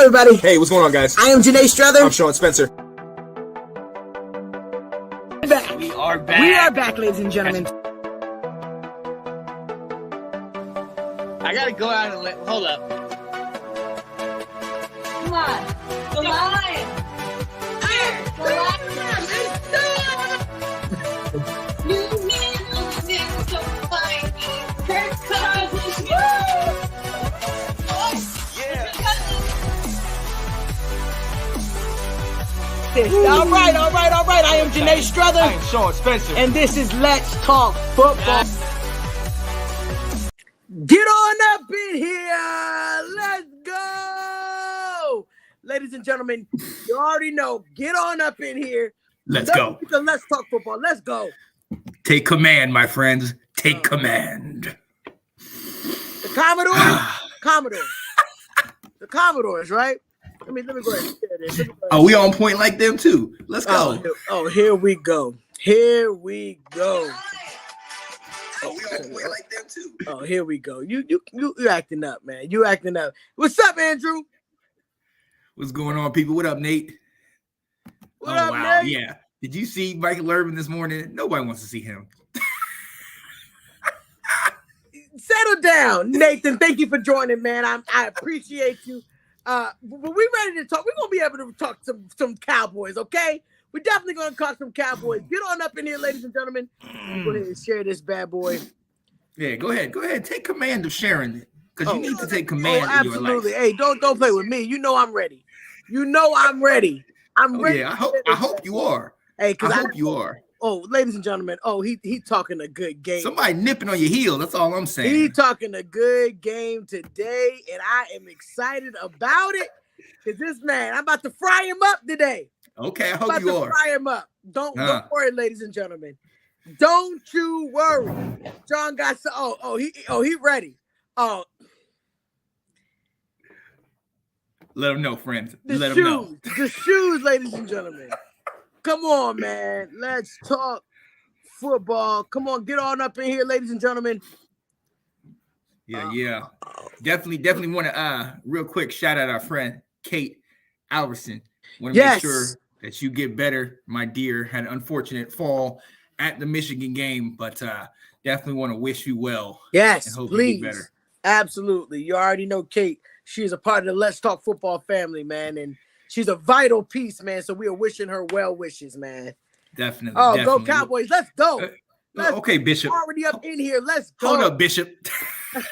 everybody. Hey, what's going on, guys? I am Janae Strother. I'm Sean Spencer. Back. We are back. We are back, ladies and gentlemen. I gotta go out and hold up. Come on. The lion. Here. The lion. New music. So fine. Kirk Cousins. All right. I am Janae Strother. I am Sean Spencer. And this is Let's Talk Football. Get on up in here. Let's go. Ladies and gentlemen, you already know. Get on up in here. Let's go. Let's talk football. Let's go. Take command, my friends. Take command. The Commodores, right? Let me go ahead and share this. Are we on point like them too? Let's go. Here we go. Here we go. Are we on point like them too? Oh, here we go. You acting up, man. You acting up. What's up, Andrew? What's going on, people? What up, Nate? What up, wow. Nate? Yeah. Did you see Michael Irvin this morning? Nobody wants to see him. Settle down, Nathan. Thank you for joining, man. I appreciate you. But we ready to talk. We're gonna be able to talk some Cowboys, okay? We're definitely gonna talk some Cowboys. Get on up in here, ladies and gentlemen. Go ahead and share this bad boy. Yeah, go ahead. Take command of sharing it. Because you need to take command of your life. Absolutely. Hey, don't play with me. You know I'm ready. I'm ready. Yeah, I hope you are. Hey, I hope you are. Oh, ladies and gentlemen. Oh, he talking a good game. Somebody nipping on your heel. That's all I'm saying. He talking a good game today, and I am excited about it. Because this man, I'm about to fry him up today. Okay, I hope you are. Fry him up. Don't worry, ladies and gentlemen. Don't you worry. John got he ready. Oh, let him know, friends. Let him know. The shoes, ladies and gentlemen. Come on, man. Let's talk football. Come on, get on up in here, ladies and gentlemen. Yeah. Definitely want to real quick shout out our friend Kate Alverson. Want to make sure that you get better, my dear. Had an unfortunate fall at the Michigan game, but definitely want to wish you well. Yes, and hope please. You get better. Absolutely. You already know Kate. She is a part of the Let's Talk Football family, man, and she's a vital piece, man. So we are wishing her well wishes, man. Definitely. Oh, definitely. Go Cowboys! Let's go. Okay, Bishop. Already up in here. Let's go. Hold up, Bishop. Man,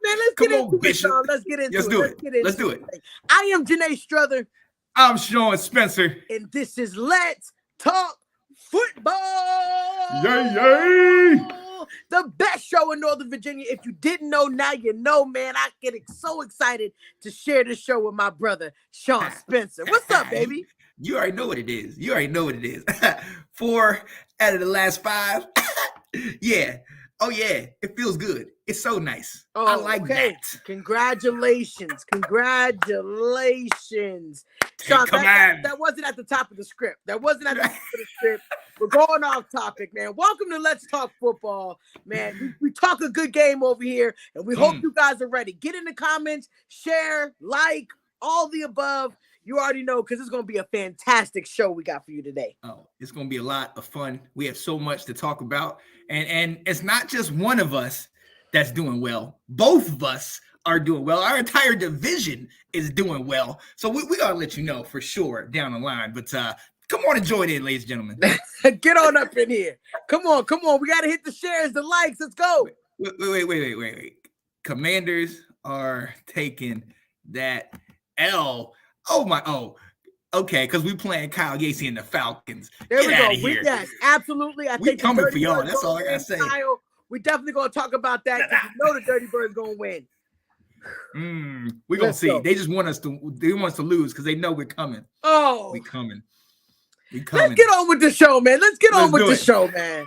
let's get into it, Sean. Let's get into it. Let's do it. I am Janae Strother. I'm Sean Spencer. And this is Let's Talk Football. Yay! The best show in Northern Virginia. If you didn't know, now you know, man. I get so excited to share this show with my brother, Sean Spencer. What's up, baby? You already know what it is. 4 out of the last 5. Yeah. Oh, yeah. It feels good. It's so nice. Oh, I like that. Congratulations. Sean, that wasn't at the top of the script. We're going off topic, man. Welcome to Let's Talk Football, man. We talk a good game over here, and we hope you guys are ready. Get in the comments, share, like, all the above. You already know, because it's going to be a fantastic show we got for you today. Oh, it's going to be a lot of fun. We have so much to talk about. And it's not just one of us that's doing well. Both of us are doing well. Our entire division is doing well. So we got to let you know for sure down the line. But come on and join in, ladies and gentlemen. Get on up in here. Come on. We got to hit the shares, the likes. Let's go. Wait. Commanders are taking that L. Oh, okay, because we playing Kyle Yates and the Falcons. There we go. Yes, absolutely. I think coming for y'all. That's all I gotta say. Kyle. We definitely gonna talk about that. You know the Dirty Bird's gonna win. We're gonna see. They just want us to. They want us to lose because they know we're coming. Oh, we coming. Let's get on with the show, man. Let's get on with the show, man.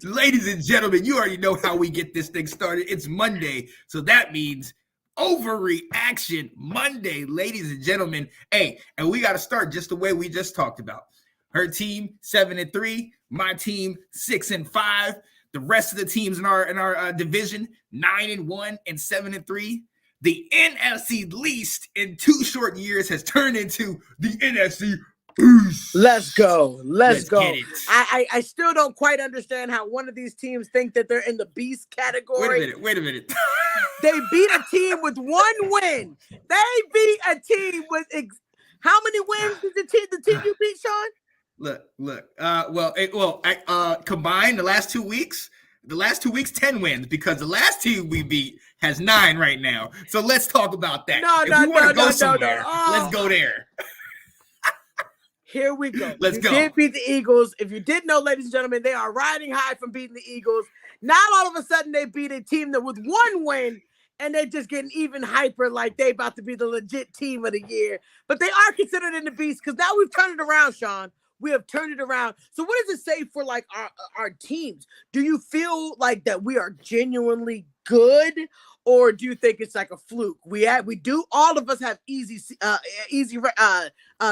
Ladies and gentlemen, you already know how we get this thing started. It's Monday, so that means Overreaction Monday, ladies and gentlemen. Hey, and we got to start just the way we just talked about. Her team 7-3, my team 6-5. The rest of the teams in our division 9-1 and 7-3. the NFC Least in 2 short years has turned into the NFC Beast. Let's go. Let's go. Get it. I still don't quite understand how one of these teams think that they're in the Beast category. Wait a minute. They beat a team with 1 win. They beat a team with how many wins did the team you beat, Sean? Look. Combined the last 2 weeks. The last 2 weeks, 10 wins, because the last team we beat has 9 right now. So let's talk about that. Let's go there. Here we go. Let's go. Did beat the Eagles. If you didn't know, ladies and gentlemen, they are riding high from beating the Eagles. Not all of a sudden they beat a team that with 1 win, and they're just getting even hyper like they about to be the legit team of the year. But they are considered in the Beast because now we've turned it around, Sean. We have turned it around. So what does it say for like our teams? Do you feel like that we are genuinely good, or do you think it's like a fluke? We do. All of us have easy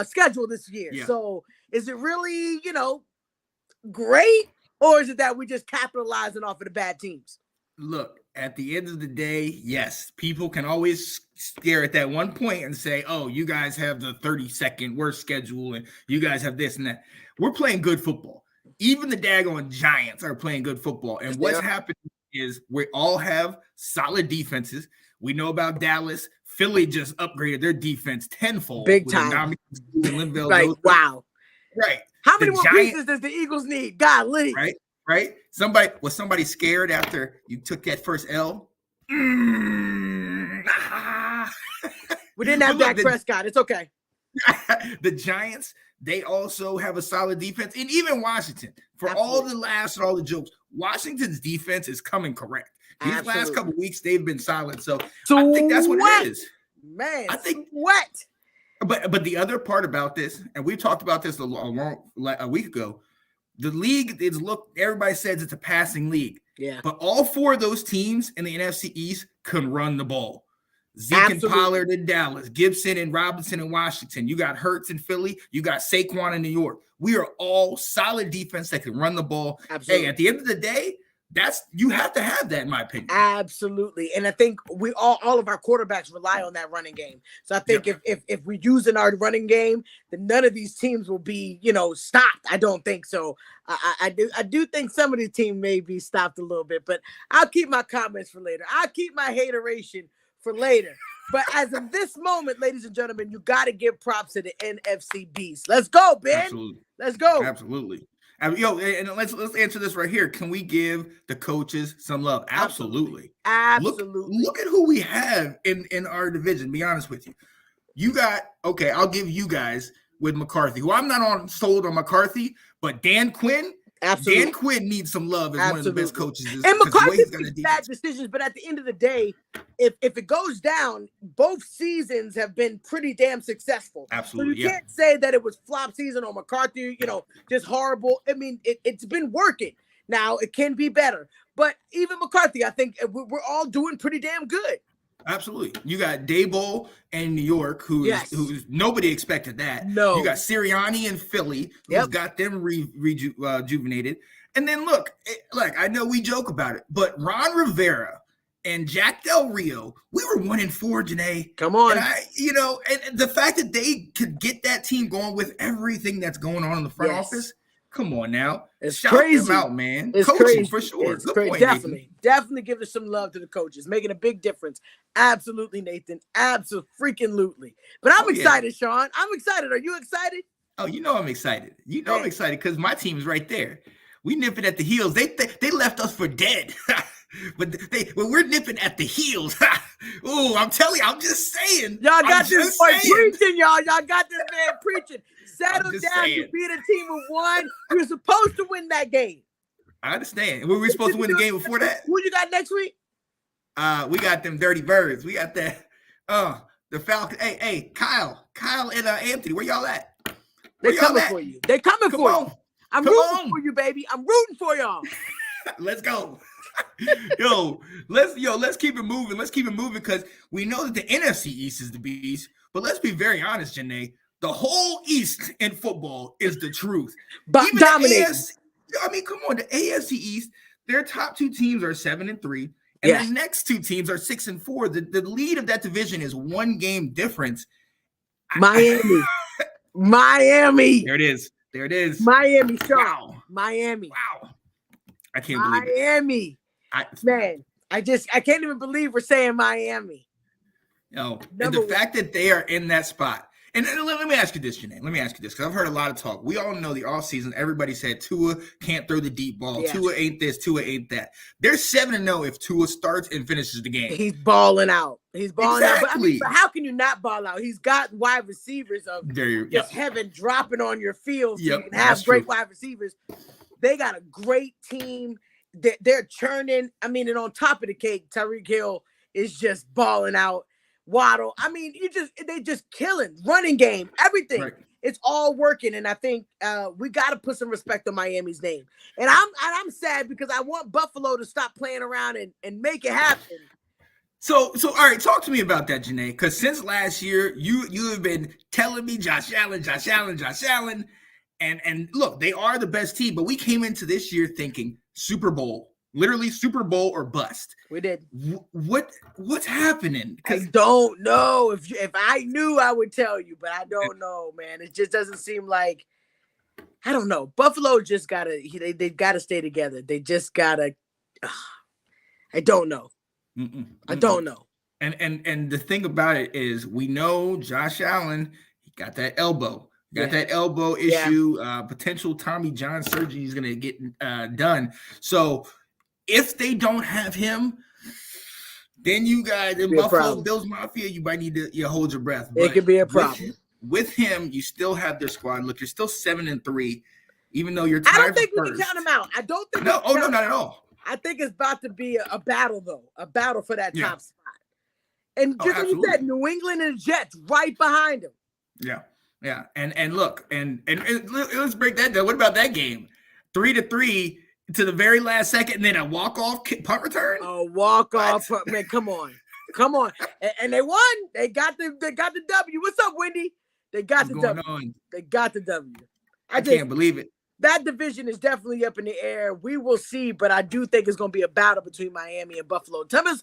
schedule this year. Yeah. So is it really great, or is it that we just capitalizing off of the bad teams? Look, at the end of the day, yes, people can always stare at that one point and say, oh, you guys have the 32nd worst schedule and you guys have this and that. We're playing good football. Even the daggone Giants are playing good football. And what's happening is we all have solid defenses. We know about Dallas. Philly just upgraded their defense tenfold. Big time. Right. Wow. Right. How many more pieces does the Eagles need? Golly. Right. Was somebody scared after you took that first L? We didn't have Dak Prescott. It's okay. The Giants, they also have a solid defense. And even Washington, for all the laughs and all the jokes, Washington's defense is coming correct. These last couple weeks, they've been solid. So I think that's what it is. Man, I think what? But the other part about this, and we talked about this a week ago, the league is everybody says it's a passing league. Yeah. But all 4 of those teams in the NFC East can run the ball. Zeke and Pollard in Dallas, Gibson and Robinson in Washington. You got Hurts in Philly. You got Saquon in New York. We are all solid defense that can run the ball. Absolutely. Hey, at the end of the day, you have to have that, in my opinion. Absolutely. And I think we all of our quarterbacks rely on that running game. So I think if we're using our running game, then none of these teams will be, stopped. I don't think so. I do think some of the team may be stopped a little bit, but I'll keep my comments for later. I'll keep my hateration for later. But as of this moment, ladies and gentlemen, you got to give props to the NFC Beast. Let's go, Ben. Absolutely. Let's go. Absolutely. And let's answer this right here. Can we give the coaches some love? Absolutely. Look at who we have in our division. Be honest with you. I'll give you guys with McCarthy, who I'm not sold on McCarthy, but Dan Quinn. Absolutely. Dan Quinn needs some love as one of the best coaches. And McCarthy makes bad decisions, but at the end of the day, if it goes down, both seasons have been pretty damn successful. Absolutely. So you can't say that it was flop season or McCarthy, just horrible. I mean, it's been working. Now, it can be better. But even McCarthy, I think we're all doing pretty damn good. Absolutely. You got Daboll in New York, who's nobody expected that. No. You got Sirianni in Philly, who's got them rejuvenated. And then look, I know we joke about it, but Ron Rivera and Jack Del Rio, we were 1-4, Janae. Come on. And and the fact that they could get that team going with everything that's going on in the front office. Come on now. It's Shout crazy. them out, man. It's Coaching crazy. for sure. It's crazy. Definitely give us some love to the coaches. Making a big difference. Absolutely, Nathan. Absolutely. But I'm excited, Sean. I'm excited. Are you excited? Oh, I'm excited. I'm excited because my team is right there. We nipping at the heels. They left us for dead. But we're nipping at the heels. Oh, I'm telling you, I'm just saying. Y'all got this boy preaching, y'all. Y'all got this man preaching. Settle down. You beat a team of 1. You're supposed to win that game. I understand. Were we supposed to win the game before that? Who you got next week? We got them Dirty Birds. We got that. The Falcons. Hey, Kyle and Anthony, where y'all at? They're coming for you. They're coming for you. I'm rooting for you, baby. I'm rooting for y'all. Let's go. Let's keep it moving. Let's keep it moving because we know that the NFC East is the beast. But let's be very honest, Janae. The whole East in football is the truth. But dominating. Come on. The AFC East, their top 2 teams are 7-3, And the next two teams are 6-4. The lead of that division is 1 game difference. Miami. Miami. There it is. There it is. Miami, Sean. Wow. Miami. Wow. I can't believe it. Miami. Man, I can't even believe we're saying Miami. No, and the fact that they are in that spot. And let me ask you this, Janae. Let me ask you this, because I've heard a lot of talk. We all know the offseason, everybody said Tua can't throw the deep ball. Yeah. Tua ain't this, Tua ain't that. They're 7-0 if Tua starts and finishes the game. He's balling out. He's balling out. But how can you not ball out? He's got wide receivers of just heaven dropping on your field so you can have great wide receivers. They got a great team. They're churning. I mean, and on top of the cake, Tyreek Hill is just balling out. Waddle. I mean, they just killing running game, everything. Right. It's all working, and I think we got to put some respect on Miami's name. And I'm sad because I want Buffalo to stop playing around and make it happen. So all right, talk to me about that, Janae. Because since last year, you have been telling me Josh Allen, and look, they are the best team. But we came into this year thinking Super Bowl. Literally Super Bowl or bust. We did. What's happening? I don't know. If I knew, I would tell you, but I don't know, man. It just doesn't seem like. I don't know. Buffalo just gotta. They gotta stay together. They just gotta. I don't know. I don't know. And the thing about it is, we know Josh Allen. He got that elbow. That elbow issue. Potential Tommy John surgery is gonna get done. So. If they don't have him, then you guys in Buffalo Bills Mafia, you might need to hold your breath. It could be a problem. With him, you still have their squad. Look, you're still 7-3, even though you're tied. I don't think we can count him out. I don't think. No, not at all. I think it's about to be a battle, though. A battle for that top spot. And just like you said, New England and the Jets right behind him. Yeah. And look, and let's break that down. What about that game? 3-3. To the very last second, and then a walk-off punt return. Oh, walk-off, man! Come on, and they won. They got the W. What's up, Wendy? They got the W. They got the W. I can't believe it. That division is definitely up in the air. We will see, but I do think it's going to be a battle between Miami and Buffalo. Tell us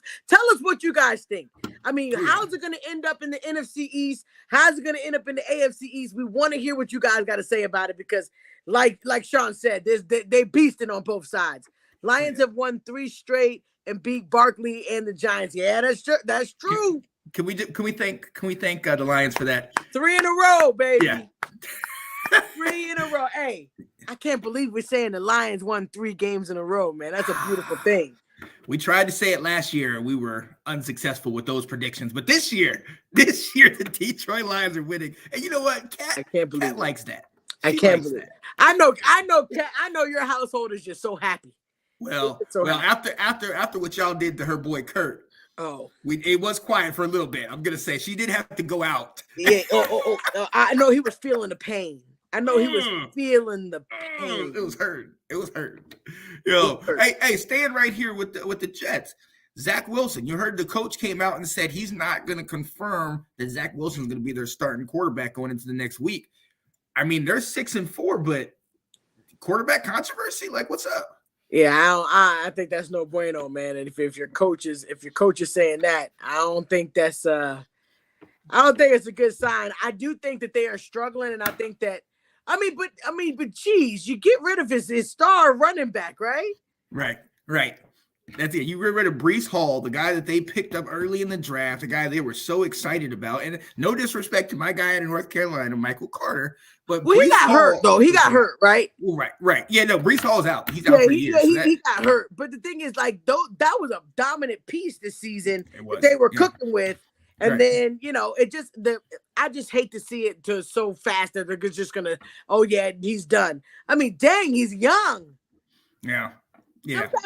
what you guys think. I mean, how's it going to end up in the NFC East? How's it going to end up in the AFC East? We want to hear what you guys got to say about it because, like Sean said, they beasting on both sides. Lions have won 3 straight and beat Barkley and the Giants. Yeah, that's true. Can we thank the Lions for that? 3 in a row, baby. Yeah. 3 in a row. Hey, I can't believe we're saying the Lions won 3 games in a row, man. That's a beautiful thing. We tried to say it last year. We were unsuccessful with those predictions. But this year, the Detroit Lions are winning. And you know what? I can't believe Kat likes that. I can't believe it. I know, Kat, I know your household is just so happy. Well, after what y'all did to her boy Kurt. Oh, it was quiet for a little bit. I'm gonna say she did have to go out. Yeah. I know he was feeling the pain. I know he was feeling the pain. It was hurt. Yo, hey, staying right here with the Jets. Zach Wilson. You heard the coach came out and said he's not going to confirm that Zach Wilson is going to be their starting quarterback going into the next week. I mean, they're 6-4, but quarterback controversy. Like, what's up? Yeah, I think that's no bueno, man. And if your coach is saying that, I don't think it's a good sign. I do think that they are struggling, and I think that but geez, you get rid of his star running back, right? Right. That's it. You get rid of Breece Hall, the guy that they picked up early in the draft, the guy they were so excited about. And no disrespect to my guy in North Carolina, Michael Carter, but he got hurt though. He got hurt, right? Right. Yeah, no, Breece Hall's out. He's out for years. He got hurt. But the thing is, like, that was a dominant piece this season that they were cooking with. And then, I just hate to see it to so fast that they're just gonna, he's done. I mean, dang, he's young. Yeah.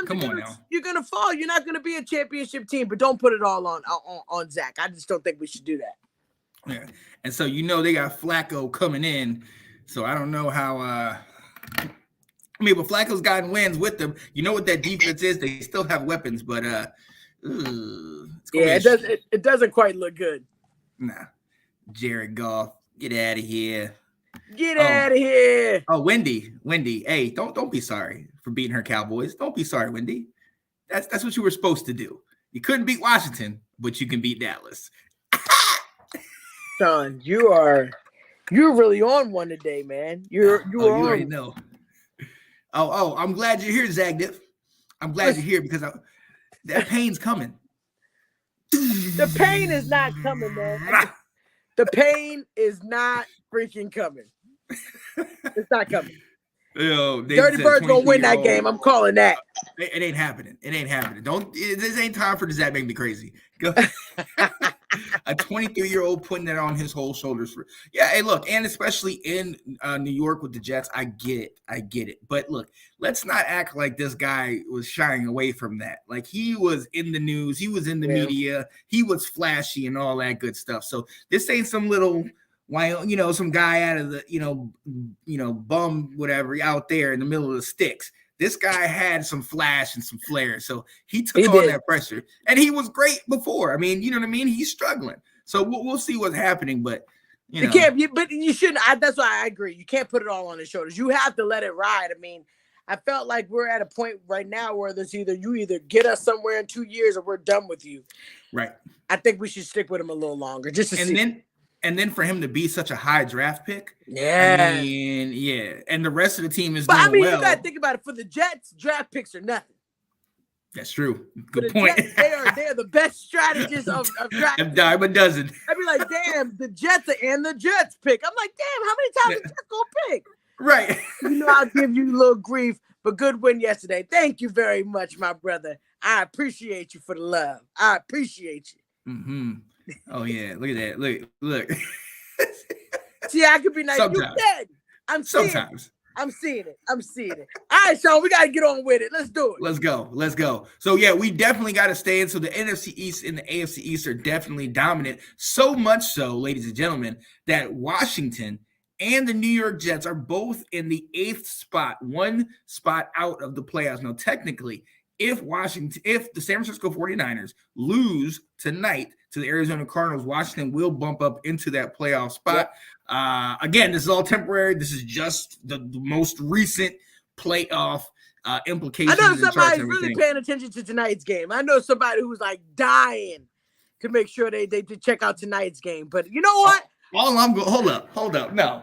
Come on now. You're gonna fall. You're not gonna be a championship team, but don't put it all on Zach. I just don't think we should do that. Yeah. And so they got Flacco coming in. So I don't know how but Flacco's gotten wins with them. You know what that defense is? They still have weapons, but it doesn't quite look good. Nah. Jared Goff, get out of here. Get out of here. Oh, Wendy. Hey, don't be sorry for beating her Cowboys. Don't be sorry, Wendy. That's what you were supposed to do. You couldn't beat Washington, but you can beat Dallas. Sean, you're really on one today, man. You already know. Oh, I'm glad you're here, Zagdiff. I'm glad you're here because that pain's coming. The pain is not coming, man. The pain is not freaking coming. It's not coming. Yo, Dirty Bird's gonna win that game. I'm calling that. It ain't happening. It ain't happening. This ain't time for Does That Make Me Crazy? Go. A 23-year-old putting that on his whole shoulders. Hey, look, and especially in New York with the Jets, I get it. But look, let's not act like this guy was shying away from that. Like, he was in the news, he was in the media, he was flashy and all that good stuff. So this ain't some little, some guy out of the, bum, whatever, out there in the middle of the sticks. This guy had some flash and some flair, so he took on that pressure, and he was great before. I mean, you know what I mean? He's struggling, so we'll see what's happening. But you can't. But you shouldn't. That's why I agree. You can't put it all on his shoulders. You have to let it ride. I mean, I felt like we're at a point right now where there's either get us somewhere in 2 years or we're done with you. Right. I think we should stick with him a little longer, just to see. And then for him to be such a high draft pick, yeah, and the rest of the team is doing well. You gotta think about it. For the Jets, draft picks are nothing. That's true. Good point. Jets, they are the best strategists of draft. A dime a dozen. I'd be like, damn, the Jets and the Jets pick. I'm like, damn, how many times the Jets gonna pick? Right. I'll give you a little grief, but good win yesterday. Thank you very much, my brother. I appreciate you for the love. I appreciate you. Mm-hmm. Oh yeah, look at that. Look. See, I could be nice. Sometimes. You dead. I'm seeing it. All right, Sean, we gotta get on with it. Let's do it. Let's go. So yeah, we definitely gotta stay in. So the NFC East and the AFC East are definitely dominant. So much so, ladies and gentlemen, that Washington and the New York Jets are both in the 8th spot, one spot out of the playoffs. Now, technically, if the San Francisco 49ers lose tonight to the Arizona Cardinals, Washington will bump up into that playoff spot. Yep. Again, this is all temporary. This is just the most recent playoff implications. I know somebody's really paying attention to tonight's game. I know somebody who's like dying to make sure they check out tonight's game. But you know what? Hold up. No.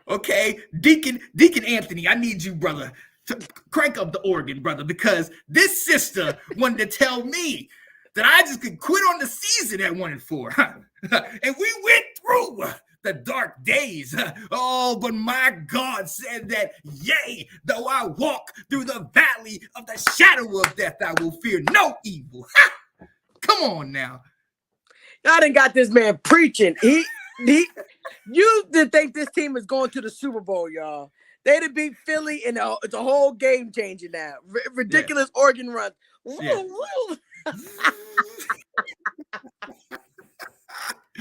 Okay, Deacon Anthony, I need you, brother, to crank up the organ, brother, because this sister wanted to tell me that I just could quit on the season at 1-4. And we went through the dark days. Oh, but my God said that, yea, though I walk through the valley of the shadow of death, I will fear no evil. Come on now. Y'all done got this man preaching. You didn't think this team is going to the Super Bowl, y'all. They'd have beat Philly, and it's a whole game changer now. Ridiculous organ run. Yeah. All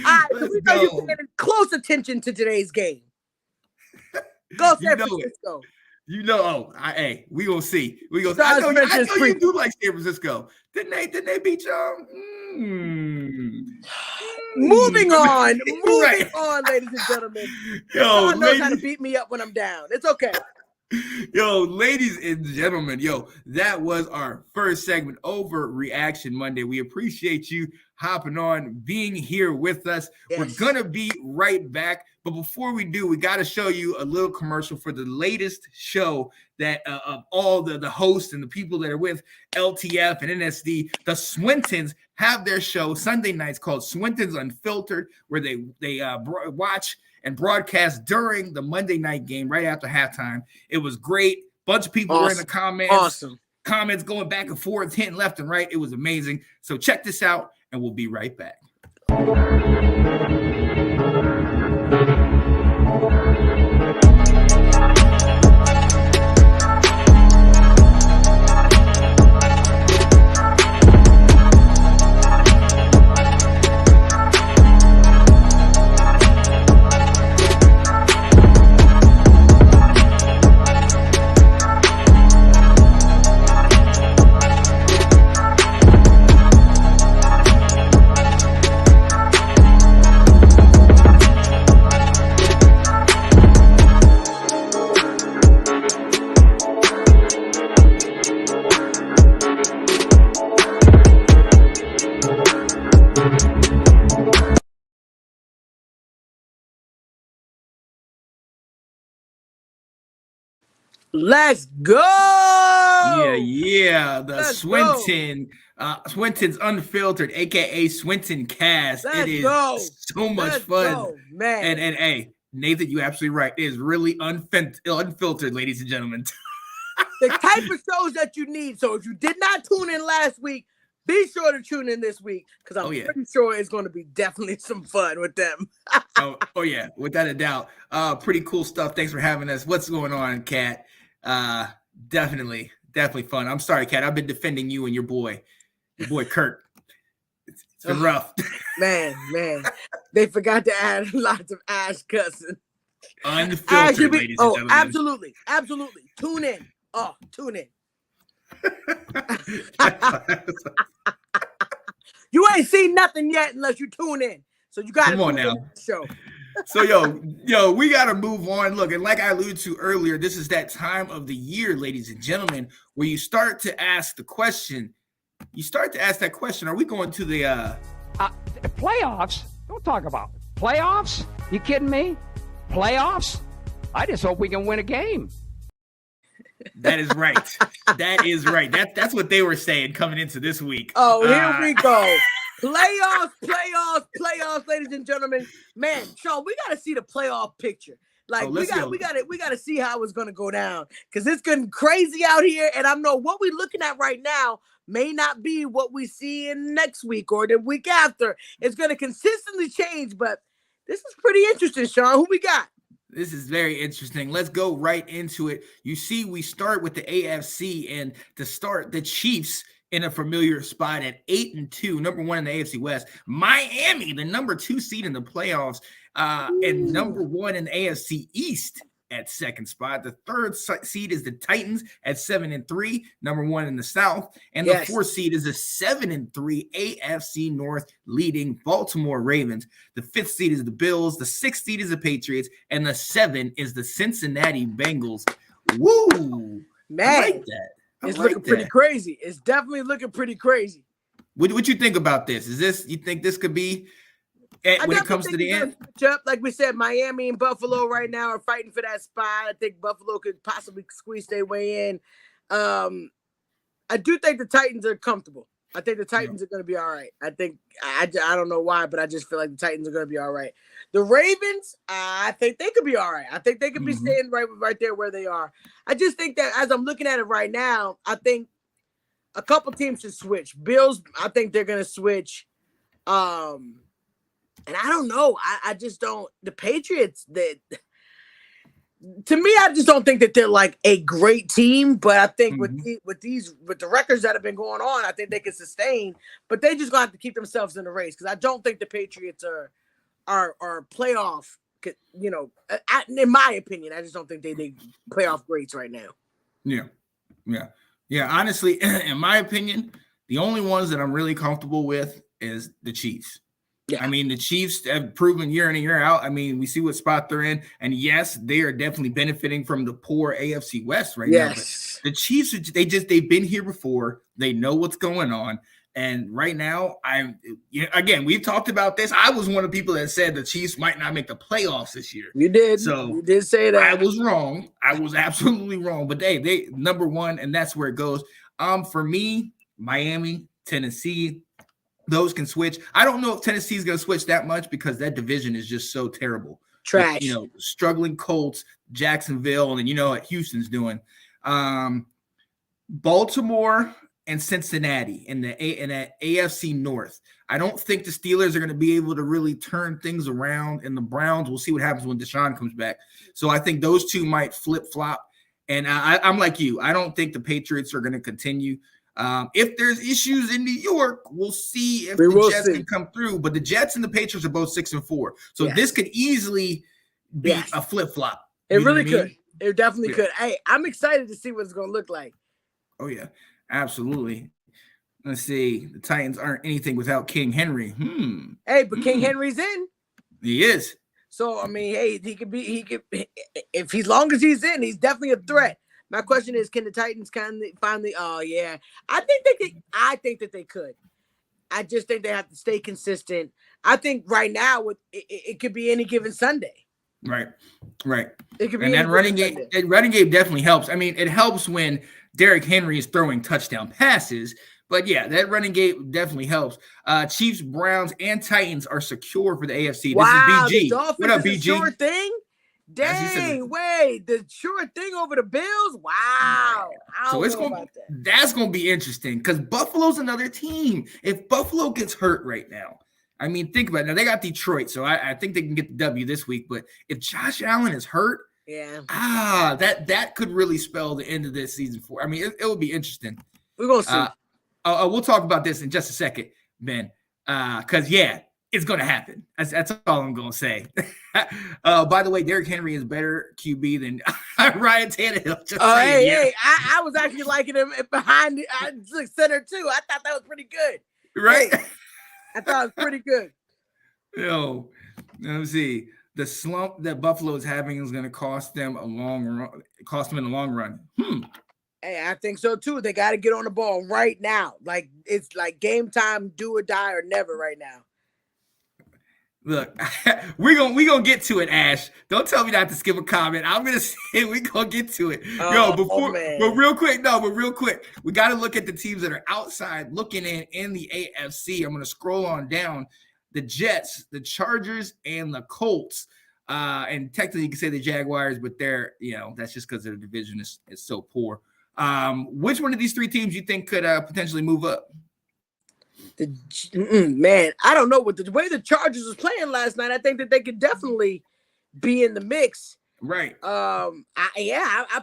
right, so we know you're paying close attention to today's game. Go San Francisco. Hey, we gonna see. I know you do like San Francisco. Didn't they beat y'all? Moving on, ladies and gentlemen. Sean knows how to beat me up when I'm down. It's okay. Yo, ladies and gentlemen, that was our first segment, Overreaction Monday. We appreciate you hopping on, being here with us. Yes. We're gonna be right back, but before we do, we got to show you a little commercial for the latest show that of all the hosts and the people that are with LTF and NSD. The Swintons have their show Sunday nights called Swintons Unfiltered, where they watch and broadcast during the Monday night game right after halftime. It was great. Bunch of people were in the comments. Awesome. Comments going back and forth, hitting left and right. It was amazing. So check this out, and we'll be right back. Let's go. Yeah. The Swinton's Unfiltered, aka Swinton Cast. Let's it is go. so much fun. Man. And hey, Nathan, you're absolutely right. It is really unfiltered, ladies and gentlemen. The type of shows that you need. So if you did not tune in last week, be sure to tune in this week because I'm pretty sure it's going to be definitely some fun with them. oh yeah, without a doubt. Pretty cool stuff. Thanks for having us. What's going on, Kat? Definitely fun. I'm sorry, Kat. I've been defending you and your boy Kurt. It's been rough. Man. They forgot to add lots of ass cussing. Unfiltered, ladies and gentlemen. Absolutely. Tune in. Oh, tune in. You ain't seen nothing yet unless you tune in. So you got to come on now. Show. So yo, we got to move on. Look, and like I alluded to earlier, this is that time of the year, ladies and gentlemen, where you start to ask the question. You start to ask that question: are we going to the playoffs? Don't talk about it. Playoffs? You kidding me? Playoffs? I just hope we can win a game. That is right. That is right. That's what they were saying coming into this week. Oh, here we go. Playoffs, ladies and gentlemen. Man, Sean, we got to see the playoff picture. Like we got to see how it's going to go down because it's getting crazy out here. And I know what we're looking at right now may not be what we see in next week or the week after. It's going to consistently change, but this is pretty interesting, Sean. Who we got? This is very interesting. Let's go right into it. You see, we start with the AFC, and to start, the Chiefs in a familiar spot at 8-2, number one in the AFC West. Miami, the number 2 seed in the playoffs, and number 1 in the AFC East at second spot. The third seed is the Titans at 7-3, number 1 in the South, and the 4th seed is the 7-3 AFC North leading Baltimore Ravens. The 5th seed is the Bills, the 6th seed is the Patriots, and the 7 is the Cincinnati Bengals. Woo! Man, I like that. It's looking pretty crazy. It's definitely looking pretty crazy. What you think about this? You think this could be when it comes to the end? Like we said, Miami and Buffalo right now are fighting for that spot. I think Buffalo could possibly squeeze their way in. I do think the Titans are comfortable. I think the Titans are going to be all right. I don't know why, but I just feel like the Titans are going to be all right. The Ravens, I think they could be all right. I think they could be staying right there where they are. I just think that as I'm looking at it right now, I think a couple teams should switch. Bills, I think they're going to switch. And I don't know. I just don't. The Patriots, to me, I just don't think that they're like a great team. But I think with the records that have been going on, I think they can sustain. But they just gonna have to keep themselves in the race because I don't think the Patriots are playoff. In my opinion, I just don't think they playoff greats right now. Yeah. Honestly, in my opinion, the only ones that I'm really comfortable with is the Chiefs. Yeah. I mean, the Chiefs have proven year in and year out. I mean, we see what spot they're in. And yes, they are definitely benefiting from the poor AFC West right now. But the Chiefs, they've been here before. They know what's going on. And right now, again, we've talked about this. I was one of the people that said the Chiefs might not make the playoffs this year. You did. So you did say that. I was wrong. I was absolutely wrong. But they number one, and that's where it goes. For me, Miami, Tennessee, those can switch. I don't know if Tennessee is going to switch that much because that division is just so terrible. Trash. Struggling Colts, Jacksonville, and what Houston's doing. Baltimore and Cincinnati in that AFC North. I don't think the Steelers are going to be able to really turn things around. And the Browns, we'll see what happens when Deshaun comes back. So I think those two might flip-flop. And I'm like you. I don't think the Patriots are going to continue. If there's issues in New York, we'll see if the Jets can come through. But the Jets and the Patriots are both 6-4. So this could easily be a flip-flop. It really could. It definitely could. Hey, I'm excited to see what it's going to look like. Oh, yeah. Absolutely. Let's see. The Titans aren't anything without King Henry. Hey, but King Henry's in. He is. So, I mean, hey, he could, if as long as he's in, he's definitely a threat. My question is, can the Titans finally? Oh yeah, I think that they could. I just think they have to stay consistent. I think right now it could be any given Sunday. Right. It could be And that running game definitely helps. I mean, it helps when Derrick Henry is throwing touchdown passes. But yeah, that running game definitely helps. Chiefs, Browns, and Titans are secure for the AFC. Wow, this is BG. The Dolphins What up, is BG? a sure thing? Dang, wait, the sure thing over the Bills? Wow. So that's gonna be interesting because Buffalo's another team. If Buffalo gets hurt right now, I mean, think about it. Now they got Detroit, so I think they can get the W this week. But if Josh Allen is hurt, that could really spell the end of this season for. I mean, it will be interesting. We're gonna see. We'll talk about this in just a second, Ben. Because it's gonna happen. That's all I'm gonna say. By the way, Derrick Henry is better QB than Ryan Tannehill. I was actually liking him behind the center too. I thought that was pretty good. Right? I thought it was pretty good. Yo, let me see. The slump that Buffalo is having is going to cost them in the long run. Hey, I think so too. They got to get on the ball right now. Like it's like game time, do or die or never right now. Look, we're gonna get to it, Ash. Don't tell me not to skip a comment. I'm gonna say we're gonna get to it. But real quick, we gotta look at the teams that are outside looking in the AFC. I'm gonna scroll on down. The Jets, the Chargers, and the Colts. And technically you can say the Jaguars, but they're, that's just because their division is so poor. Which one of these three teams you think could potentially move up? Man, I don't know. With the way the Chargers was playing last night, I think that they could definitely be in the mix. Right. I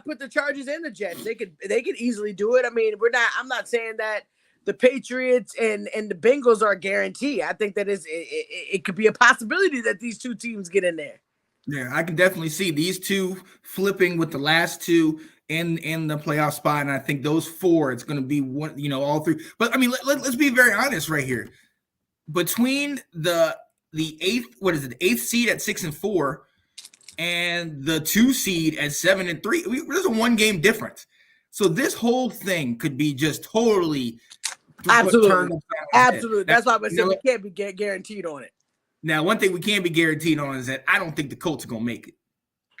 put the Chargers and the Jets. They could easily do it. I mean, I'm not saying that the Patriots and the Bengals are a guarantee. I think that it could be a possibility that these two teams get in there. Yeah, I can definitely see these two flipping with the last two in the playoff spot, and I think those four, it's going to be one, all three. But I mean, let's be very honest right here. Between the eighth seed at 6-4 and the 2 seed at 7-3, there's a 1 game difference. So this whole thing could be just totally absolutely. That's why I said we can't be guaranteed on it. Now, one thing we can be guaranteed on is that I don't think the Colts are going to make it.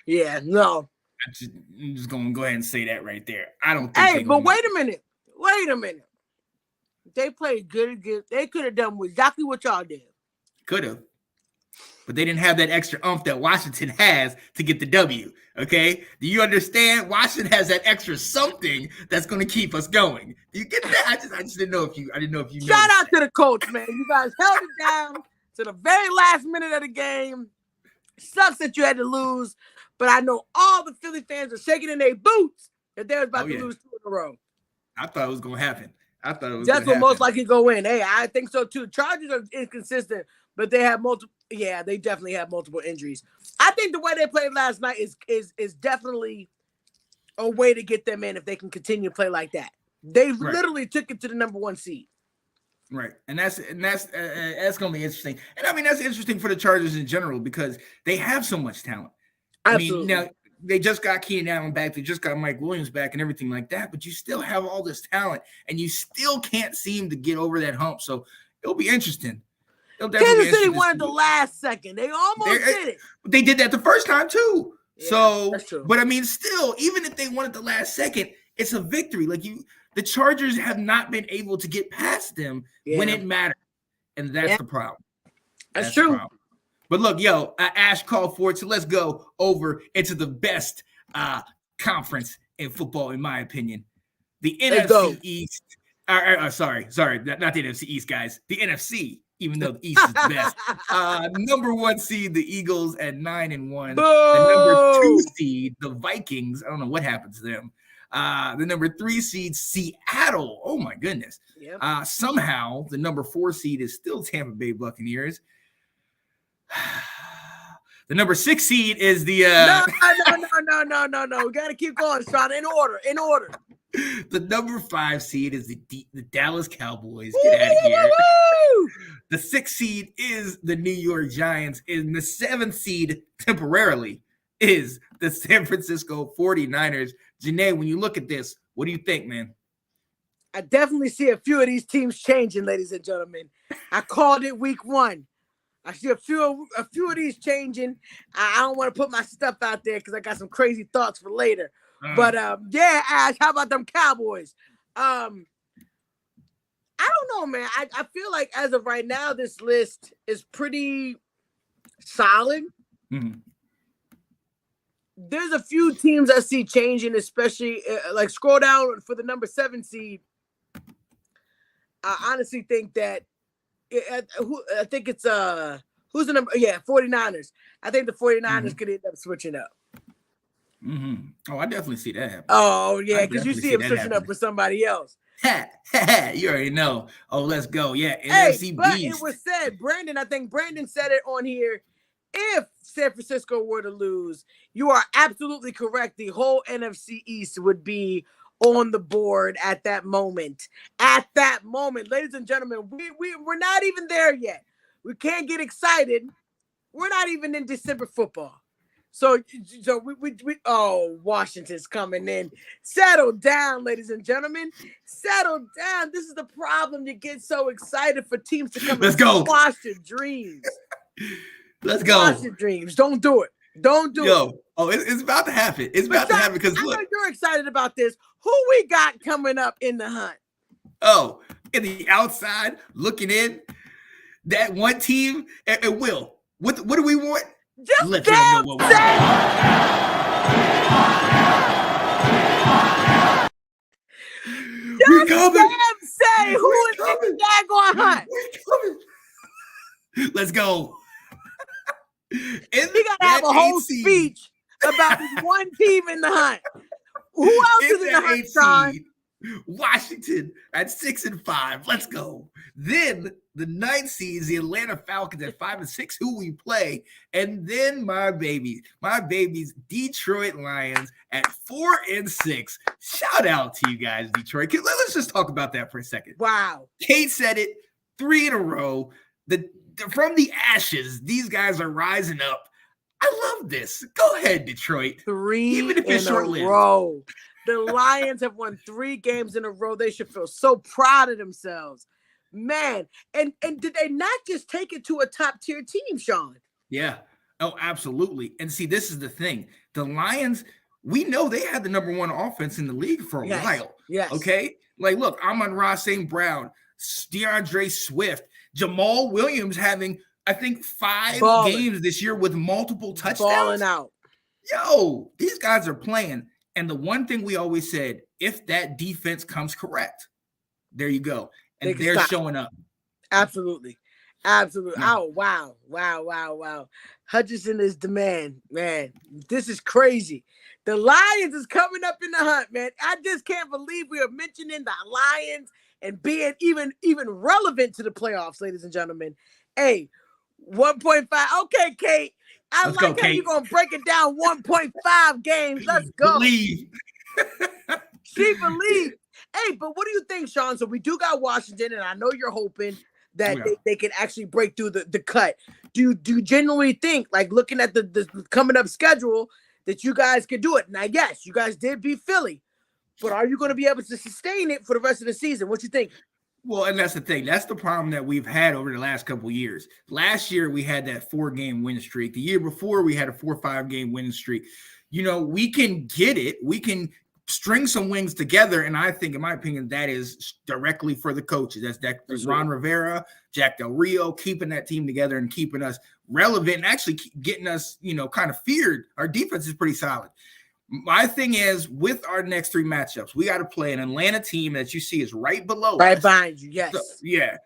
Yeah, no. I'm just going to go ahead and say that right there. I don't think. Hey, but wait a minute. They played good. They could have done exactly what y'all did. Could have. But they didn't have that extra oomph that Washington has to get the W. Okay? Do you understand? Washington has that extra something that's going to keep us going. Do you get that? I just didn't know if you. Shout out to the Colts, man. You guys held it down to the very last minute of the game. Sucks that you had to lose, but I know all the Philly fans are shaking in their boots that they was about to lose 2 in a row. I thought it was going to happen. That's what most likely go in. Hey, I think so too. Chargers are inconsistent, but they have multiple. Yeah, they definitely have multiple injuries. I think the way they played last night is definitely a way to get them in if they can continue to play like that. They literally took it to the number 1 seed. Right, and that's going to be interesting. And I mean, that's interesting for the Chargers in general because they have so much talent. Absolutely. I mean, now they just got Keenan Allen back, they just got Mike Williams back, and everything like that. But you still have all this talent, and you still can't seem to get over that hump. So it'll be interesting. Kansas City won at the last second. They almost did it. They did that the first time too. Yeah, so, that's true. But I mean, still, even if they won at the last second, it's a victory. The Chargers have not been able to get past them when it mattered. And that's the problem. That's true. But look, Ash called for it. So let's go over into the best conference in football, in my opinion. The NFC East. Sorry. Not the NFC East, guys. The NFC, even though the East is the best. Number 1 seed, the Eagles at 9-1. The number 2 seed, the Vikings. I don't know what happened to them. The number 3 seed, Seattle. Oh my goodness. Yep. Somehow the number 4 seed is still Tampa Bay Buccaneers. The number 6 seed is the No. We gotta keep going, Sean. In order. The number 5 seed is the Dallas Cowboys. Get out of here. The 6th seed is the New York Giants. And the 7th seed temporarily is the San Francisco 49ers. Janae, when you look at this, what do you think, man? I definitely see a few of these teams changing, ladies and gentlemen. I called it week 1. I see a few of these changing. I don't want to put my stuff out there because I got some crazy thoughts for later. But yeah, Ash, how about them Cowboys? I don't know, man. I feel like as of right now, this list is pretty solid. Mm-hmm. There's a few teams I see changing, especially like scroll down for the number 7 seed. I honestly think that I think it's who's the number? Yeah, 49ers. I think the 49ers could end up switching up. Mm-hmm. Oh, I definitely see that happen. Oh yeah, because you see him switching up with somebody else. You already know. Oh, let's go. Yeah, NFC but Beast. It was said, I think Brandon said it on here. If San Francisco were to lose, you are absolutely correct. The whole NFC East would be on the board at that moment. At that moment, ladies and gentlemen, we're not even there yet. We can't get excited. We're not even in December football. So Washington's coming in. Settle down, ladies and gentlemen. Settle down. This is the problem. You get so excited for teams to come and squash your dreams. Let's go. Squash your dreams. Don't do it. Don't do it. Oh, it's about to happen. It's about to happen because look. I know you're excited about this. Who we got coming up in the hunt? Oh, in the outside, looking in, that one team, and Will, what do we want? Just let them know what we want. Just damn say who is in the daggone hunt. Let's go. He got to have a whole speech about this one team in the hunt. Who else is in the hunt, Sean? Washington at 6-5. Let's go. Then the 9th seed is the Atlanta Falcons at 5-6, who we play. And then my babies, Detroit Lions at 4-6. Shout out to you guys, Detroit. Let's just talk about that for a second. Wow. Kate said it 3 in a row. From the ashes, these guys are rising up. I love this. Go ahead, Detroit. 3 even if it's short-lived. In a row. The Lions have won 3 games in a row. They should feel so proud of themselves. Man, and did they not just take it to a top-tier team, Sean? Yeah. Oh, absolutely. And see, this is the thing. The Lions, we know they had the number 1 offense in the league for a while. Yes. Okay? Like, look, Amon-Ra St. Brown, DeAndre Swift, Jamal Williams having, I think, 5 games this year with multiple touchdowns. Balling out. Yo, these guys are playing. And the one thing we always said, if that defense comes correct, there you go. And they're showing up. Absolutely. Absolutely. Yeah. Oh, wow. Hutchinson is the man. Man, this is crazy. The Lions is coming up in the hunt, man. I just can't believe we are mentioning the Lions and being even relevant to the playoffs, ladies and gentlemen. Hey, 1.5. Okay, Kate. Let's like how you're going to break it down 1.5 games. Let's go. Believe. She believes. Hey, but what do you think, Sean? So we do got Washington, and I know you're hoping that they can actually break through the cut. Do you genuinely think, like looking at the coming up schedule, that you guys could do it? Now, yes, you guys did beat Philly, but are you going to be able to sustain it for the rest of the season? What you think? Well, and that's the thing. That's the problem that we've had over the last couple of years. Last year, we had that 4-game win streak. The year before, we had a 4 or 5-game win streak. You know, we can get it. We can string some wins together. And I think, in my opinion, that is directly for the coaches. That's Ron Rivera, Jack Del Rio, keeping that team together and keeping us relevant and actually getting us, kind of feared. Our defense is pretty solid. My thing is, with our next 3 matchups, we got to play an Atlanta team that you see is right below us. Behind you, yes.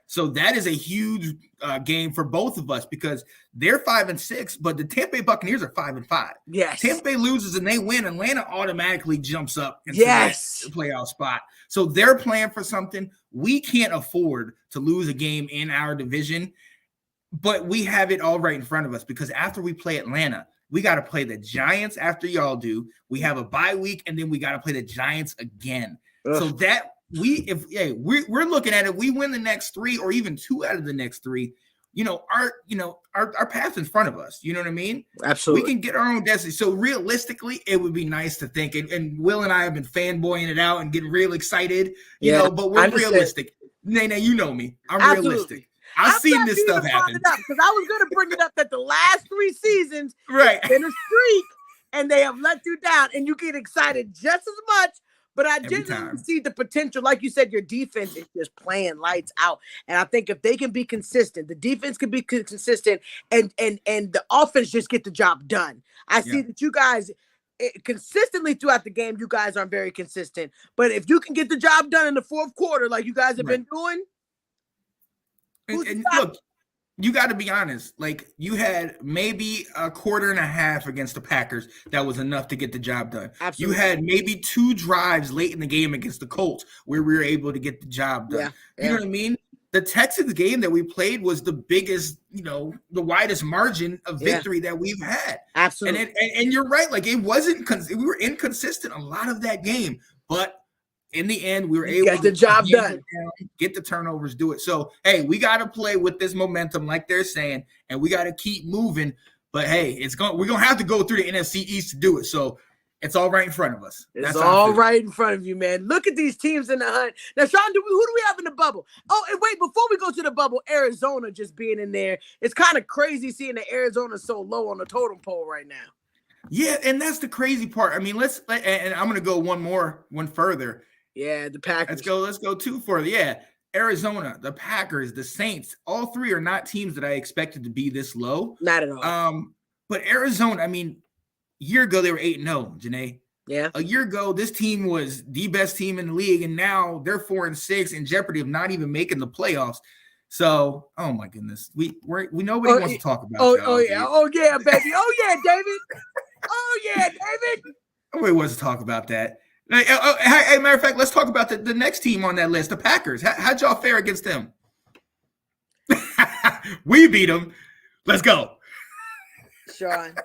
So that is a huge game for both of us because they're 5-6, but the Tampa Bay Buccaneers are 5-5. Yes. Tampa Bay loses and they win. Atlanta automatically jumps up into the playoff spot. So they're playing for something. We can't afford to lose a game in our division, but we have it all right in front of us because after we play Atlanta, we got to play the Giants after y'all do. We have a bye week, and then we got to play the Giants again. Ugh. So that we're looking at it. We win the next 3 or even 2 out of the next 3. our path's in front of us. You know what I mean? Absolutely. We can get our own destiny. So realistically, it would be nice to think, and Will and I have been fanboying it out and getting real excited, but we're realistic. Nene, you know me. I'm realistic. I've seen this stuff happen. Because I was going to bring it up that the last 3 seasons, right, in a streak, and they have let you down, and you get excited just as much. But I genuinely see the potential. Like you said, your defense is just playing lights out. And I think if they can be consistent, the defense can be consistent, and the offense just get the job done. I see that you guys consistently throughout the game, you guys aren't very consistent. But if you can get the job done in the fourth quarter, like you guys have been doing, and look, you got to be honest. Like, you had maybe a quarter and a half against the Packers that was enough to get the job done. Absolutely. You had maybe 2 drives late in the game against the Colts where we were able to get the job done. You know what I mean? The Texans game that we played was the biggest, the widest margin of victory that we've had. Absolutely. And you're right. Like, it wasn't, we were inconsistent a lot of that game, but in the end, we were able to get the job done, get the turnovers, do it. So, hey, we got to play with this momentum, like they're saying, and we got to keep moving. But hey, we're gonna have to go through the NFC East to do it. So it's all right in front of us. It's all right in front of you, man. Look at these teams in the hunt. Now, Sean, who do we have in the bubble? Oh, and wait, before we go to the bubble, Arizona just being in there. It's kind of crazy seeing that Arizona so low on the totem pole right now. Yeah, and that's the crazy part. I mean, and I'm gonna go one further. Yeah, the Packers. Let's go 2 further. Yeah, Arizona, the Packers, the Saints, all 3 are not teams that I expected to be this low. Not at all. But Arizona, I mean, a year ago they were 8-0, Janae. Yeah. A year ago, this team was the best team in the league, and now they're 4-6 in jeopardy of not even making the playoffs. So, oh my goodness, we nobody wants to talk about. Oh yeah, baby. Oh yeah, David. Oh yeah, David. Nobody wants to talk about that. Hey, matter of fact, let's talk about the next team on that list, the Packers. How'd y'all fare against them? We beat them. Let's go. Sean,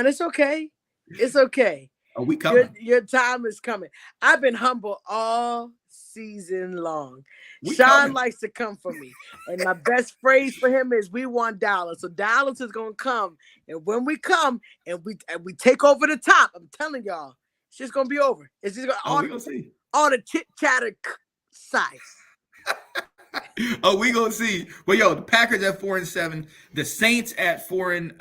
it's okay. It's okay. Oh, we coming. Your time is coming. I've been humble all season long. Sean likes to come for me. And my best phrase for him is, we want Dallas. So Dallas is going to come. And when we come and we take over the top, I'm telling y'all, it's just going to be over. It's just going to see all the chit-chatter size. Oh, we gonna see. Well, the Packers at 4-7, the Saints at 3-7.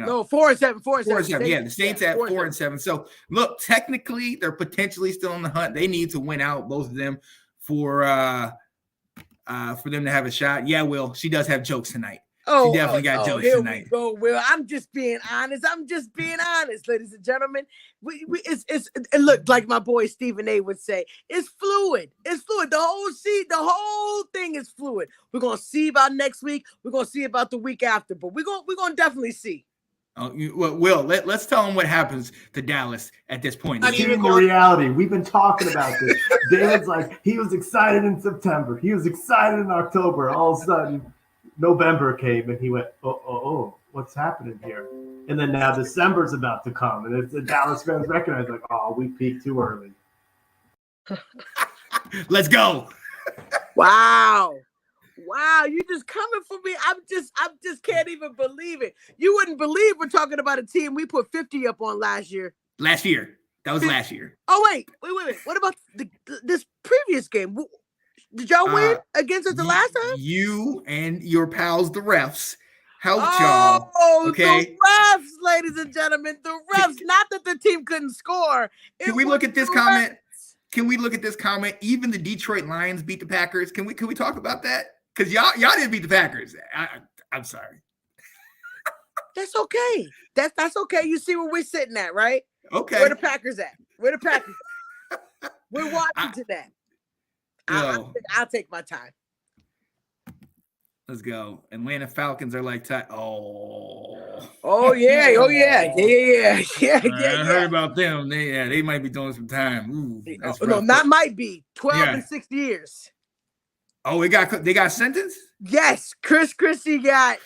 No, 4-7. 4-7. Yeah, the Saints at 4-7. So look, technically, they're potentially still in the hunt. They need to win out, both of them, for them to have a shot. Yeah, Will, she does have jokes tonight. She definitely got jokes tonight. We go, Will. I'm just being honest, ladies and gentlemen. It's look, like my boy Stephen A would say, it's fluid. It's fluid. The whole thing is fluid. We're gonna see about next week. We're gonna see about the week after, but we're gonna definitely see. Will, let's tell them what happens to Dallas at this point. Not even the reality. We've been talking about this. David's like, he was excited in September. He was excited in October. All of a sudden, November came and he went, oh, what's happening here? And then now December's about to come, and the Dallas fans recognize, like, oh, we peaked too early. Let's go. Wow, you just coming for me. I just can't even believe it. You wouldn't believe we're talking about a team we put 50 up on last year. Last year. That was last year. Oh, wait. What about this previous game? Did y'all win against us the last time? You and your pals, the refs, helped y'all. Okay. The refs, ladies and gentlemen, the refs. Not that the team couldn't score. Can we look at this comment? Can we look at this comment? Even the Detroit Lions beat the Packers. Can we talk about that? Because y'all didn't beat the Packers. I'm sorry. That's okay. That's okay. You see where we're sitting at, right? Okay. Where the Packers at? We're watching to that. I'll take my time. Let's go. Atlanta Falcons are like tight. Oh yeah. I heard about them. They might be doing some time. Ooh, no, not might be. 12 and 6 years. Oh, they got sentenced? Yes, Chris Christie got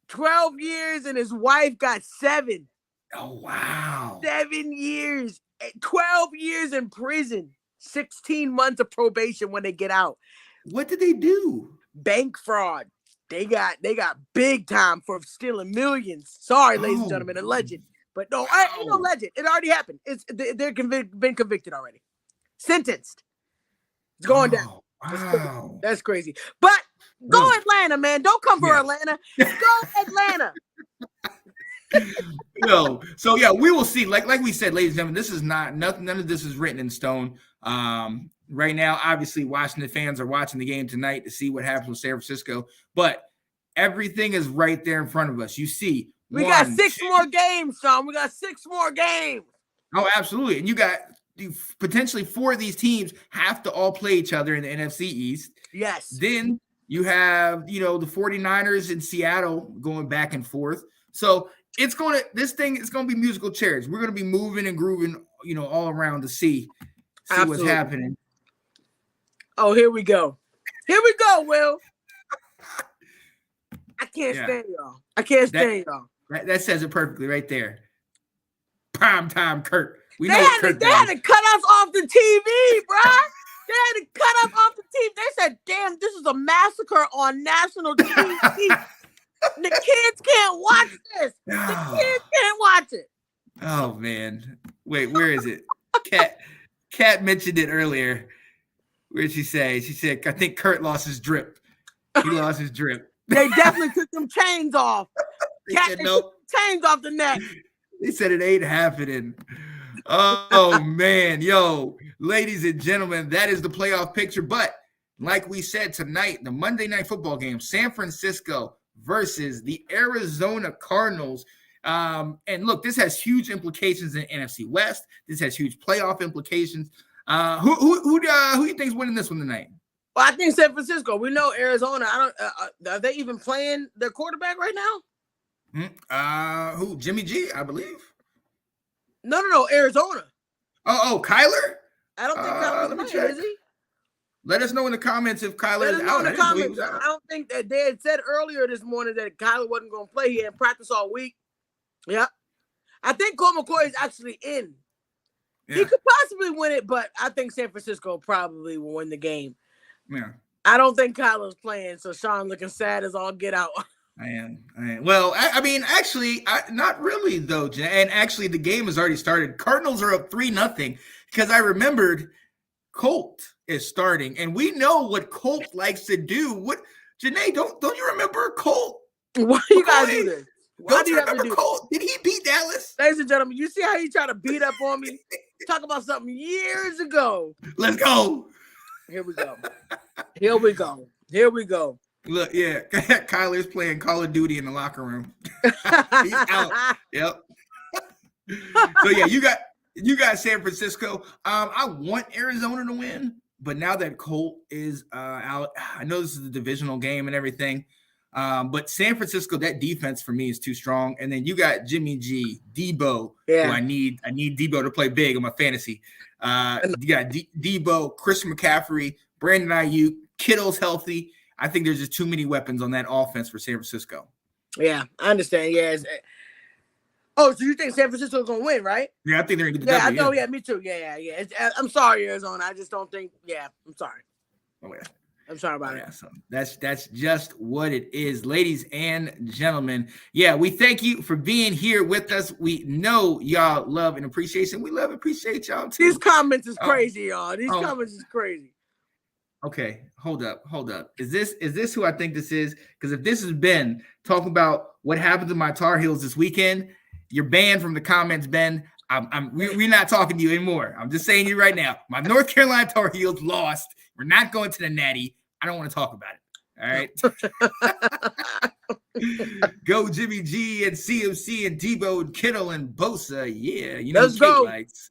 12 years and his wife got 7. Oh wow. 7 years, 12 years in prison. 16 months of probation when they get out. What did they do? Bank fraud. They got big time for stealing millions. Sorry, ladies and gentlemen, alleged. But no, ain't no legend. It already happened. They're been convicted already. Sentenced. It's going down. Wow. That's crazy. But go Atlanta, man. Don't come for Atlanta. Go Atlanta. No. So yeah, we will see. Like we said, ladies and gentlemen, this is not nothing. None of this is written in stone. Right now, obviously, Washington fans are watching the game tonight to see what happens with San Francisco. But everything is right there in front of us. You see, we got 6 more games, Sean. We got 6 more games. Oh, absolutely. And you got potentially 4 of these teams have to all play each other in the NFC East. Yes. Then you have, the 49ers in Seattle going back and forth. So this thing is going to be musical chairs. We're going to be moving and grooving, all around to see what's happening. Oh, here we go. Here we go, Will. I can't stand y'all. I can't stand y'all. That says it perfectly right there. Prime time Kurt. They had to cut us off the TV, bruh. They had to cut us off the TV. They said, damn, this is a massacre on national TV. The kids can't watch this. The kids can't watch it. Oh, man. Wait, where is it? Kat mentioned it earlier. Where did she say? She said, I think Kurt lost his drip. He lost his drip. They definitely took them chains off. They nope. Chains off the neck. They said it ain't happening. Oh, man. Yo, ladies and gentlemen, that is the playoff picture. But like we said tonight, the Monday Night Football game, San Francisco versus the Arizona Cardinals. And look, this has huge implications in NFC West. This has huge playoff implications. Who do you think is winning this one tonight? Well, I think San Francisco. We know Arizona. Are they even playing their quarterback right now? Who? Jimmy G, I believe. No, Arizona. Oh, Kyler? I don't think Kyler's playing, is he? Let us know in the comments if Kyler is out. I don't think that they had said earlier this morning that Kyler wasn't going to play. He had practice all week. Yeah. I think Colt McCoy is actually in. Yeah. He could possibly win it, but I think San Francisco probably will win the game. Yeah. I don't think Kyler's playing, so Sean looking sad as all get out. I am. Well, I mean, actually, not really, though. And actually, the game has already started. Cardinals are up 3-0 because I remembered Colt is starting, and we know what Colt likes to do. What, Janae, don't you remember Colt? Why do you guys do this? Don't you remember Colt? Did he beat Dallas? Ladies and gentlemen, you see how he tried to beat up on me? Talk about something years ago. Let's go. Here we go. Here we go. Here we go. Look, yeah, Kyler's playing Call of Duty in the locker room. He's out. Yep. So yeah, you got San Francisco. I want Arizona to win, but now that Colt is out, I know this is a divisional game and everything. But San Francisco, that defense for me is too strong. And then you got Jimmy G, Debo. Yeah. Who I need Debo to play big on my fantasy. You got Debo, Chris McCaffrey, Brandon Ayuk, Kittle's healthy. I think there's just too many weapons on that offense for San Francisco. Yeah, I understand. Yeah. So you think San Francisco is going to win, right? Yeah, I think they're going to get the W. W. I know. Yeah, me too. Yeah. I'm sorry, Arizona. I just don't think. Yeah, I'm sorry. Oh yeah. I'm sorry about it. So that's just what it is, ladies and gentlemen. Yeah, we thank you for being here with us. We know y'all love and appreciation. We love and appreciate y'all too. These comments is crazy, y'all. These comments is crazy. Okay, hold up. Is this who I think this is? Because if this is Ben talking about what happened to my Tar Heels this weekend, you're banned from the comments, Ben. We're not talking to you anymore. I'm just saying you right now. My North Carolina Tar Heels lost. We're not going to the Natty. I don't want to talk about it. All right. Go Jimmy G and CMC and Debo and Kittle and Bosa. Yeah, let's go. Lights.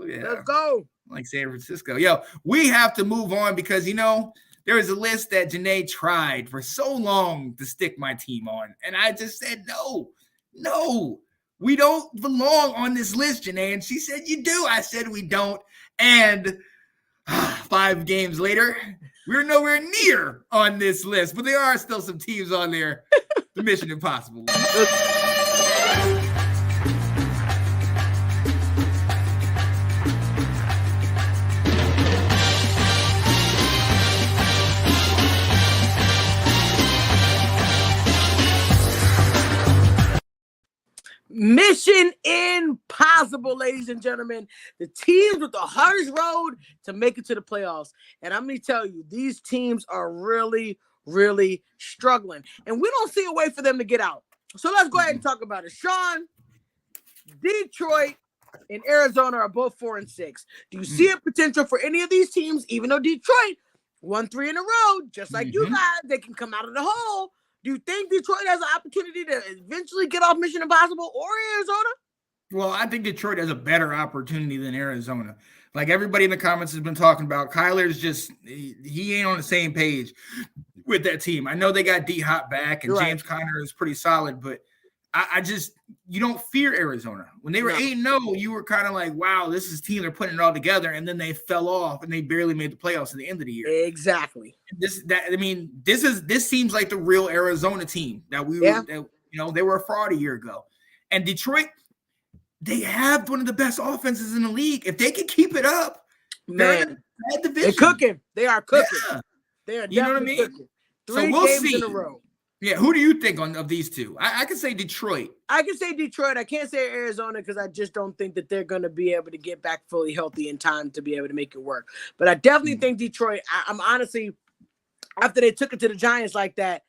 Yeah. Let's go. Like San Francisco. Yo, we have to move on because, there is a list that Janae tried for so long to stick my team on. And I just said, no, we don't belong on this list, Janae. And she said, you do. I said, we don't. And 5 games later, we're nowhere near on this list. But there are still some teams on there. The Mission Impossible. Mission impossible, ladies and gentlemen. The teams with the hardest road to make it to the playoffs. And I'm going to tell you, these teams are really, really struggling. And we don't see a way for them to get out. So let's go ahead and talk about it. Sean, Detroit and Arizona are both 4-6. Do you see a potential for any of these teams, even though Detroit won 3 in a row, just like you guys, they can come out of the hole? Do you think Detroit has an opportunity to eventually get off Mission Impossible or Arizona? Well, I think Detroit has a better opportunity than Arizona. Like everybody in the comments has been talking about, Kyler's just he ain't on the same page with that team. I know they got D-Hop back and James Conner is pretty solid, but I just you don't fear Arizona. When they were 8-0, you were kind of like, wow, this is a team, they're putting it all together, and then they fell off and they barely made the playoffs at the end of the year. Exactly. This seems like the real Arizona team that we were, they were a fraud a year ago. And Detroit, they have one of the best offenses in the league. If they can keep it up, man, they're cooking. They are cooking. Yeah. They are definitely cooking. 3 games in a row. Yeah, who do you think of these two? I can say Detroit. I can say Detroit. I can't say Arizona because I just don't think that they're going to be able to get back fully healthy in time to be able to make it work. But I definitely think Detroit, I'm honestly, after they took it to the Giants like that,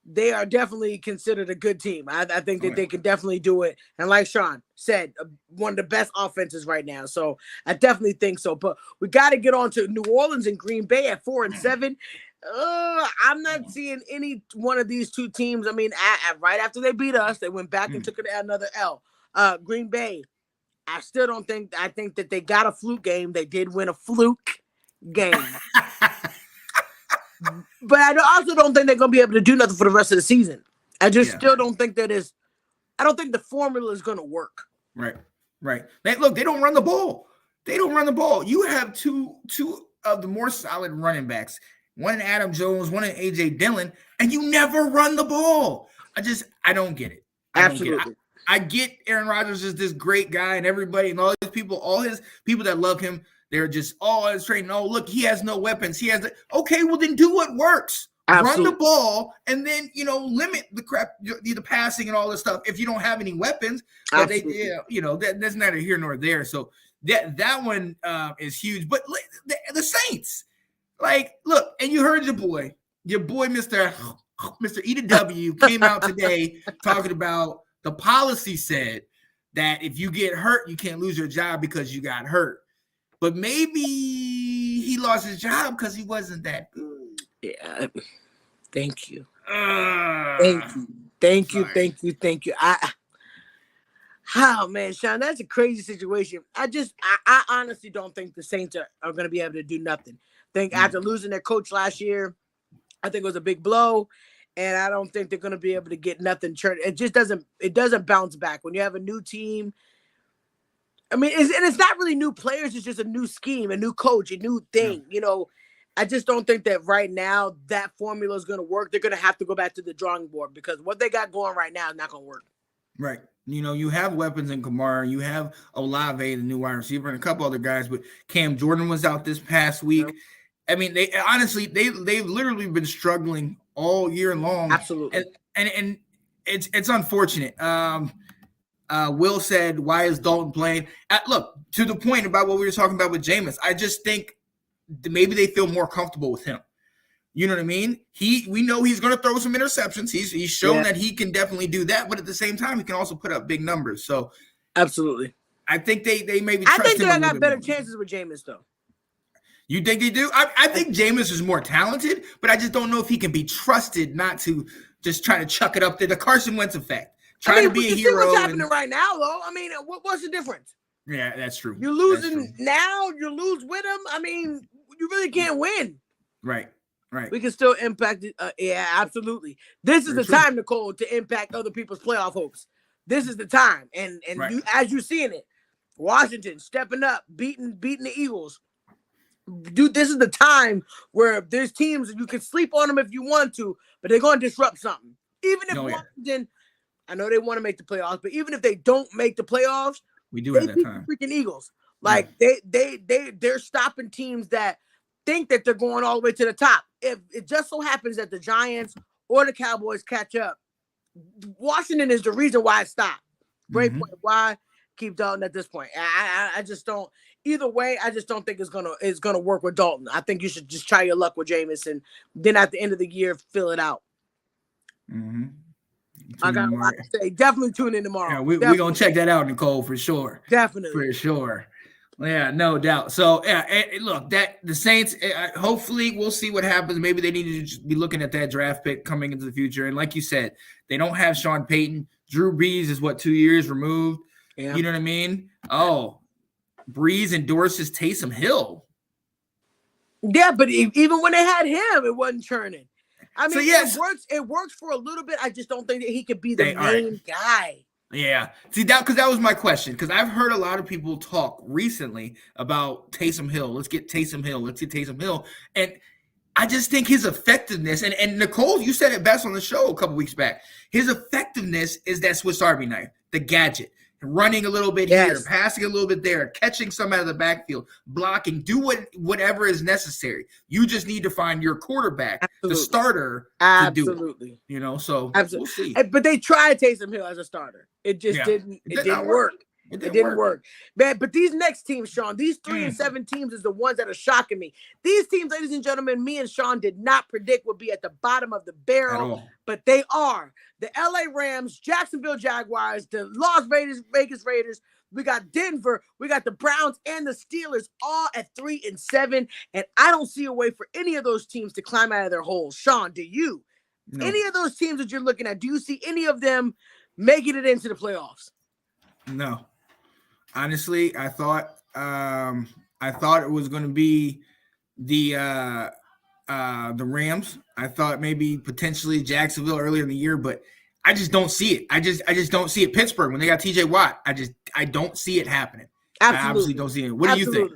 they are definitely considered a good team. I think that they can definitely do it. And like Sean said, one of the best offenses right now. So I definitely think so. But we got to get on to New Orleans and Green Bay at 4-7. I'm not seeing any one of these two teams. I mean, right after they beat us, they went back and took it another L. Green Bay, I still don't think. I think that they got a fluke game. They did win a fluke game, but I also don't think they're going to be able to do nothing for the rest of the season. I just still don't think that is. I don't think the formula is going to work. Right. They don't run the ball. You have two of the more solid running backs. One in Adam Jones, one in AJ Dillon, and you never run the ball. I don't get it. Absolutely. I get Aaron Rodgers is this great guy, and everybody and all his people that love him, they're just always training. Oh, look, he has no weapons. Okay, well then do what works. Absolutely. Run the ball, and then limit the passing and all this stuff. If you don't have any weapons, but that's neither here nor there. So that one is huge. But the Saints. Like, look, and you heard your boy, Mr. Eat a W came out today talking about the policy said that if you get hurt, you can't lose your job because you got hurt. But maybe he lost his job because he wasn't that good. Yeah. Thank you. Thank you. Oh man, Sean, that's a crazy situation. I honestly don't think the Saints are going to be able to do nothing. I think after losing their coach last year, I think it was a big blow, and I don't think they're going to be able to get nothing. It just doesn't bounce back when you have a new team. I mean, it's not really new players. It's just a new scheme, a new coach, a new thing. I just don't think that right now that formula is going to work. They're going to have to go back to the drawing board because what they got going right now is not going to work. Right. You have weapons in Kamara. You have Olave, the new wide receiver, and a couple other guys. But Cam Jordan was out this past week. Yep. I mean, they've literally been struggling all year long. Absolutely. And it's unfortunate. Will said, why is Dalton playing? Look, to the point about what we were talking about with Jameis, I just think maybe they feel more comfortable with him. You know what I mean? We know he's going to throw some interceptions. He's shown that he can definitely do that, but at the same time, he can also put up big numbers. So, absolutely, I think they maybe. I think they got better chances with Jameis, though. You think they do? I think Jameis is more talented, but I just don't know if he can be trusted not to just try to chuck it up there. The Carson Wentz effect. Try to be a hero. See what's happening right now, though. I mean, what's the difference? Yeah, that's true. You're losing now. You lose with him. I mean, you really can't win. Right. We can still impact it. Yeah, absolutely. This is the time, Nicole, to impact other people's playoff hopes. This is the time. And you, as you're seeing it, Washington stepping up, beating the Eagles. Dude, this is the time where there's teams you can sleep on them if you want to, but they're going to disrupt something. Even if Washington, I know they want to make the playoffs, but even if they don't make the playoffs, we do have that time. Freaking Eagles, like they're stopping teams that think that they're going all the way to the top. If it just so happens that the Giants or the Cowboys catch up, Washington is the reason why it stopped. Great point. Why keep Dalton at this point? I just don't. Either way, I just don't think it's gonna work with Dalton. I think you should just try your luck with Jameson. Then at the end of the year, fill it out. I got a lot to say. Definitely tune in tomorrow. Yeah, we're gonna check that out, Nicole, for sure. Definitely, for sure. Yeah, no doubt. So yeah, look, that the Saints. Hopefully, we'll see what happens. Maybe they need to just be looking at that draft pick coming into the future. And like you said, they don't have Sean Payton. Drew Brees is 2 years removed. Yeah. You know what I mean? Oh, Brees endorses Taysom Hill. Yeah, but even when they had him, it wasn't churning. I mean, so, it works for a little bit. I just don't think that he could be the main guy. Yeah. See, that was my question, because I've heard a lot of people talk recently about Taysom Hill. Let's get Taysom Hill. And I just think his effectiveness, and Nicole, you said it best on the show a couple weeks back. His effectiveness is that Swiss Army knife, the gadget. Running a little bit here, passing a little bit there, catching some out of the backfield, blocking, do whatever is necessary. You just need to find your quarterback, the starter, to do it. You know, so we'll see. But they tried Taysom Hill as a starter. It just didn't work. It didn't work. Man, but these next teams, Sean, these 3-7 teams is the ones that are shocking me. These teams, ladies and gentlemen, me and Sean did not predict would be at the bottom of the barrel, but they are. The LA Rams, Jacksonville Jaguars, the Las Vegas Raiders. We got Denver, we got the Browns and the Steelers all at 3-7. And I don't see a way for any of those teams to climb out of their holes. Sean, do you? No. Any of those teams that you're looking at, do you see any of them making it into the playoffs? No. Honestly, I thought it was going to be the Rams. I thought maybe potentially Jacksonville earlier in the year, but I just don't see it. I just don't see it. Pittsburgh, when they got TJ Watt, I don't see it happening. Absolutely. I obviously don't see it. What do you think?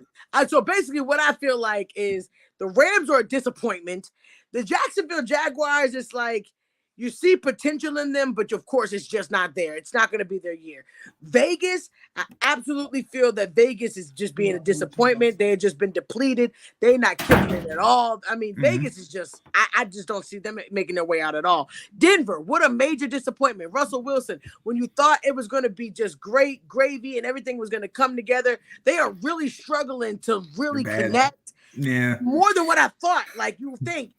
So basically what I feel like is the Rams are a disappointment. The Jacksonville Jaguars, it's like you see potential in them, but of course it's just not there. It's not going to be their year. Vegas, I absolutely feel that Vegas is just being a disappointment. They had just been depleted. They're not kicking it at all. I mean, Vegas is just, I just don't see them making their way out at all. Denver, what a major disappointment. Russell Wilson, when you thought it was going to be just great gravy and everything was going to come together, they are really struggling to really connect. Yeah. More than what I thought. Like you think.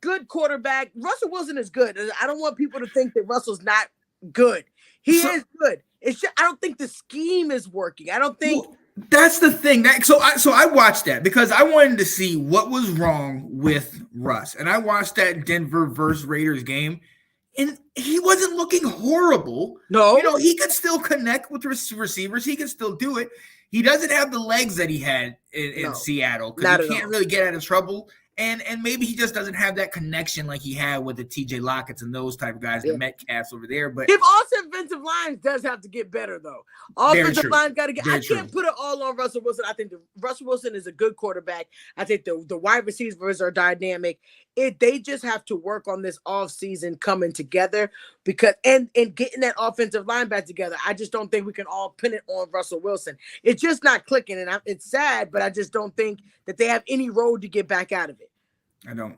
Good quarterback. Russell Wilson is good. I don't want people to think that Russell's not good. He is good. It's just, I don't think the scheme is working. I don't think that's the thing. So I watched that because I wanted to see what was wrong with Russ. And I watched that Denver versus Raiders game, and he wasn't looking horrible. No. You know, he could still connect with receivers. He can still do it. He doesn't have the legs that he had in Seattle because he can't really get out of trouble. And maybe he just doesn't have that connection like he had with the TJ Lockett's and those type of guys, the Metcalfs over there. But if offensive lines does have to get better, though. Offensive lines got to get. I can't put it all on Russell Wilson. I think Russell Wilson is a good quarterback. I think the wide receivers are dynamic. They just have to work on this offseason coming together because and getting that offensive line back together. I just don't think we can all pin it on Russell Wilson. It's just not clicking, and it's sad, but I just don't think that they have any road to get back out of it. I don't.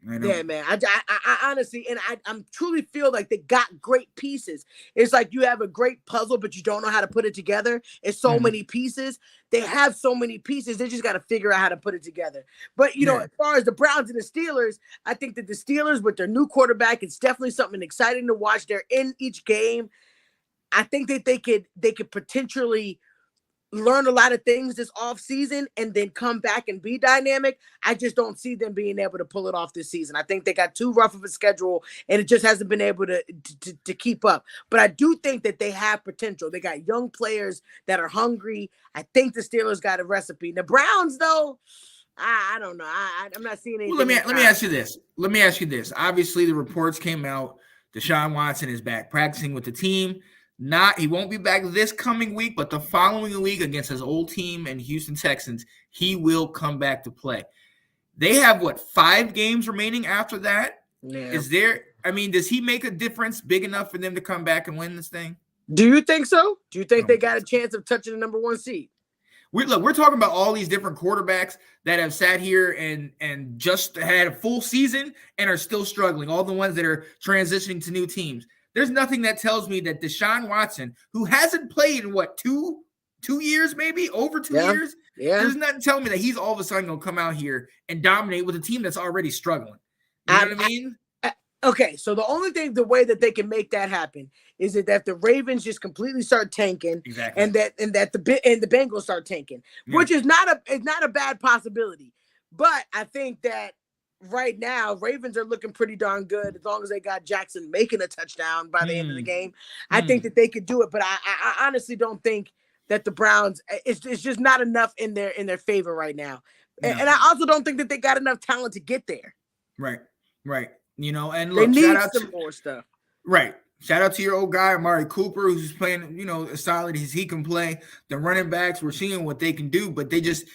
Yeah, man. I honestly, and I truly feel like they got great pieces. It's like you have a great puzzle, but you don't know how to put it together. It's so many pieces. They have so many pieces. They just got to figure out how to put it together. But, you know, as far as the Browns and the Steelers, I think that the Steelers with their new quarterback, it's definitely something exciting to watch. They're in each game. I think that they could potentially learn a lot of things this offseason and then come back and be dynamic. I just don't see them being able to pull it off this season. I think they got too rough of a schedule and it just hasn't been able to keep up. But I do think that they have potential. They got young players that are hungry. I think the Steelers got a recipe. The Browns, though, I don't know. I'm not seeing anything. Well, let me ask you this. Obviously, the reports came out. Deshaun Watson is back practicing with the team. He won't be back this coming week, but the following week against his old team and Houston Texans, he will come back to play. They have 5 games remaining after that? Yeah. Does he make a difference big enough for them to come back and win this thing? Do you think so? Do you think they got a chance of touching the number 1 seed? We're talking about all these different quarterbacks that have sat here and just had a full season and are still struggling. All the ones that are transitioning to new teams. there's nothing that tells me that Deshaun Watson, who hasn't played in what, two years, maybe over 2 years. Yeah. There's nothing telling me that he's all of a sudden going to come out here and dominate with a team that's already struggling. You know what I mean? Okay, so the way that they can make that happen is that the Ravens just completely start tanking, Exactly, and that the Bengals start tanking, which is not a bad possibility. But I think that right now Ravens are looking pretty darn good as long as they got Jackson making a touchdown by the end of the game. I think that they could do it, but I honestly don't think that the Browns, it's just not enough in their favor right now. No. And I also don't think that they got enough talent to get there. Right. You know, and look, they need some more stuff. Right. Shout out to your old guy, Amari Cooper, who's playing, you know, as solid as he can play. The running backs, we're seeing what they can do, but they just,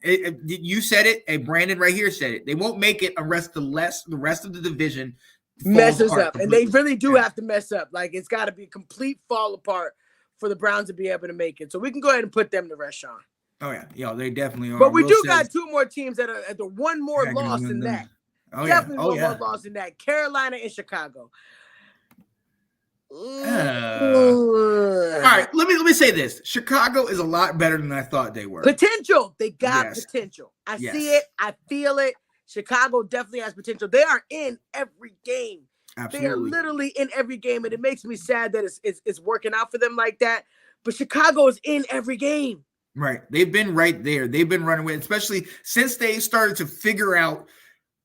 you said it, and Brandon right here said it. They won't make it unless the rest of the division messes up. And they really do have to mess up. Like, it's got to be a complete fall apart for the Browns to be able to make it. So we can go ahead and put them to rest, Sean. Oh, yeah. Yo, they definitely are. But we do got two more teams that are at the one more loss than that. Oh, definitely one more loss than that. Carolina and Chicago. All right, let me say this. Chicago is a lot better than I thought they were. Potential. They got potential. I see it. I feel it. Chicago definitely has potential. They are in every game. Absolutely. They are literally in every game, and it makes me sad that it's working out for them like that. But Chicago is in every game. Right. They've been right there. They've been running with, especially since they started to figure out,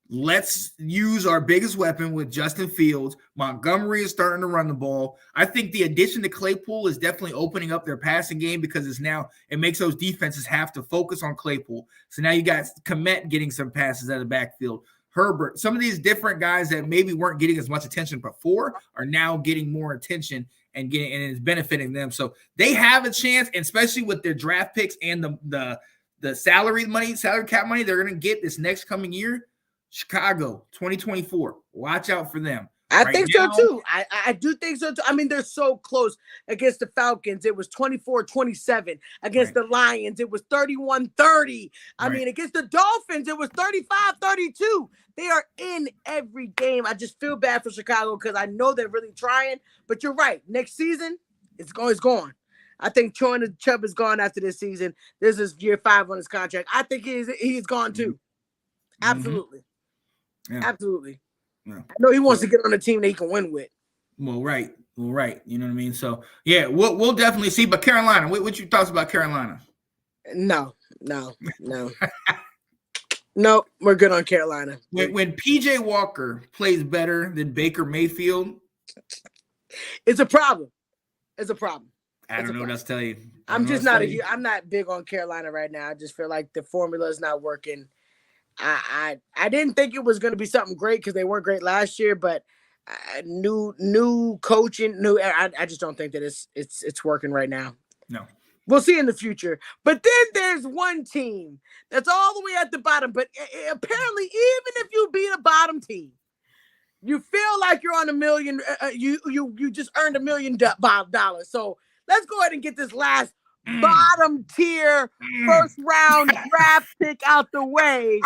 let's use our biggest weapon with Justin Fields. Montgomery is starting to run the ball. I think the addition to Claypool is definitely opening up their passing game because it makes those defenses have to focus on Claypool. So now you got Kmet getting some passes out of the backfield. Herbert, some of these different guys that maybe weren't getting as much attention before are now getting more attention and it's benefiting them. So they have a chance, and especially with their draft picks and the salary cap money they're going to get this next coming year. Chicago 2024. Watch out for them. I think so too. I do think so too. I mean, they're so close against the Falcons. It was 24-27. Against the Lions, it was 31-30. I mean, against the Dolphins, it was 35-32. They are in every game. I just feel bad for Chicago because I know they're really trying. But you're right. Next season, it's gone. I think Chubb is gone after this season. This is year 5 on his contract. I think he's gone too. Absolutely. Yeah. Absolutely. Yeah. I know he wants to get on a team that he can win with. Well, right. You know what I mean? So, yeah, we'll definitely see. But Carolina, what your thoughts about Carolina? No. Nope, we're good on Carolina. When PJ Walker plays better than Baker Mayfield, it's a problem. I don't know what else to tell you. I'm not big on Carolina right now. I just feel like the formula is not working. I didn't think it was going to be something great because they weren't great last year, but new coaching, I just don't think that it's working right now. No. We'll see in the future. But then there's one team that's all the way at the bottom. But apparently, even if you beat a bottom team, you feel like you're on $1 million. You just earned $1 million. So let's go ahead and get this last bottom tier first round draft pick out the way.